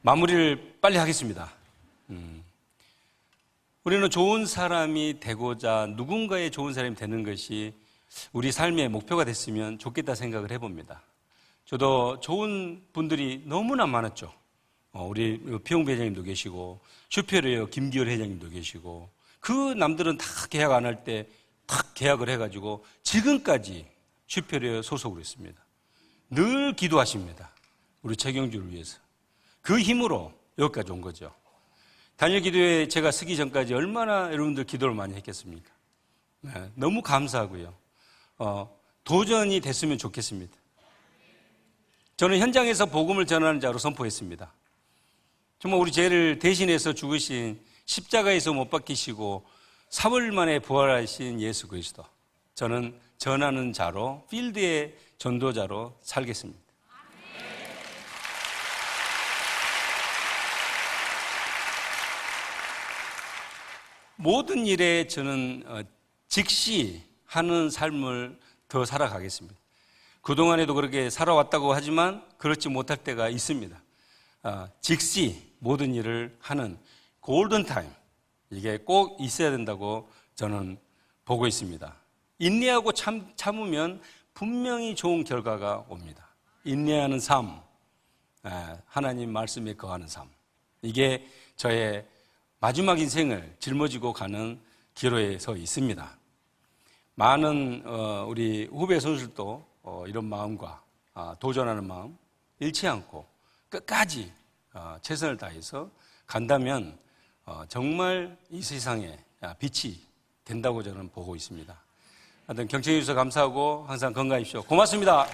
Speaker 6: 마무리를 빨리 하겠습니다. 우리는 좋은 사람이 되고자 누군가의 좋은 사람이 되는 것이 우리 삶의 목표가 됐으면 좋겠다 생각을 해봅니다. 저도 좋은 분들이 너무나 많았죠. 우리 피용배 회장님도 계시고 슈페리어 김기열 회장님도 계시고 그 남들은 다 계약 안 할 때 탁 계약을 해가지고 지금까지 슈페리어 소속으로 있습니다. 늘 기도하십니다. 우리 최경주를 위해서. 그 힘으로 여기까지 온 거죠. 단일 기도회 제가 서기 전까지 얼마나 여러분들 기도를 많이 했겠습니까? 네, 너무 감사하고요. 도전이 됐으면 좋겠습니다. 저는 현장에서 복음을 전하는 자로 선포했습니다. 정말 우리 죄를 대신해서 죽으신 십자가에서 못 박히시고 3월 만에 부활하신 예수 그리스도. 저는 전하는 자로 필드의 전도자로 살겠습니다. 모든 일에 저는 즉시 하는 삶을 더 살아가겠습니다. 그동안에도 그렇게 살아왔다고 하지만 그렇지 못할 때가 있습니다. 즉시 모든 일을 하는 골든타임, 이게 꼭 있어야 된다고 저는 보고 있습니다. 인내하고 참으면 분명히 좋은 결과가 옵니다. 인내하는 삶, 하나님 말씀에 거하는 삶, 이게 저의 마지막 인생을 짊어지고 가는 기로에 서 있습니다. 많은 우리 후배 선수들도 이런 마음과 도전하는 마음 잃지 않고 끝까지 최선을 다해서 간다면 정말 이 세상에 빛이 된다고 저는 보고 있습니다. 하여튼 경청해 주셔서 감사하고 항상 건강하십시오. 고맙습니다.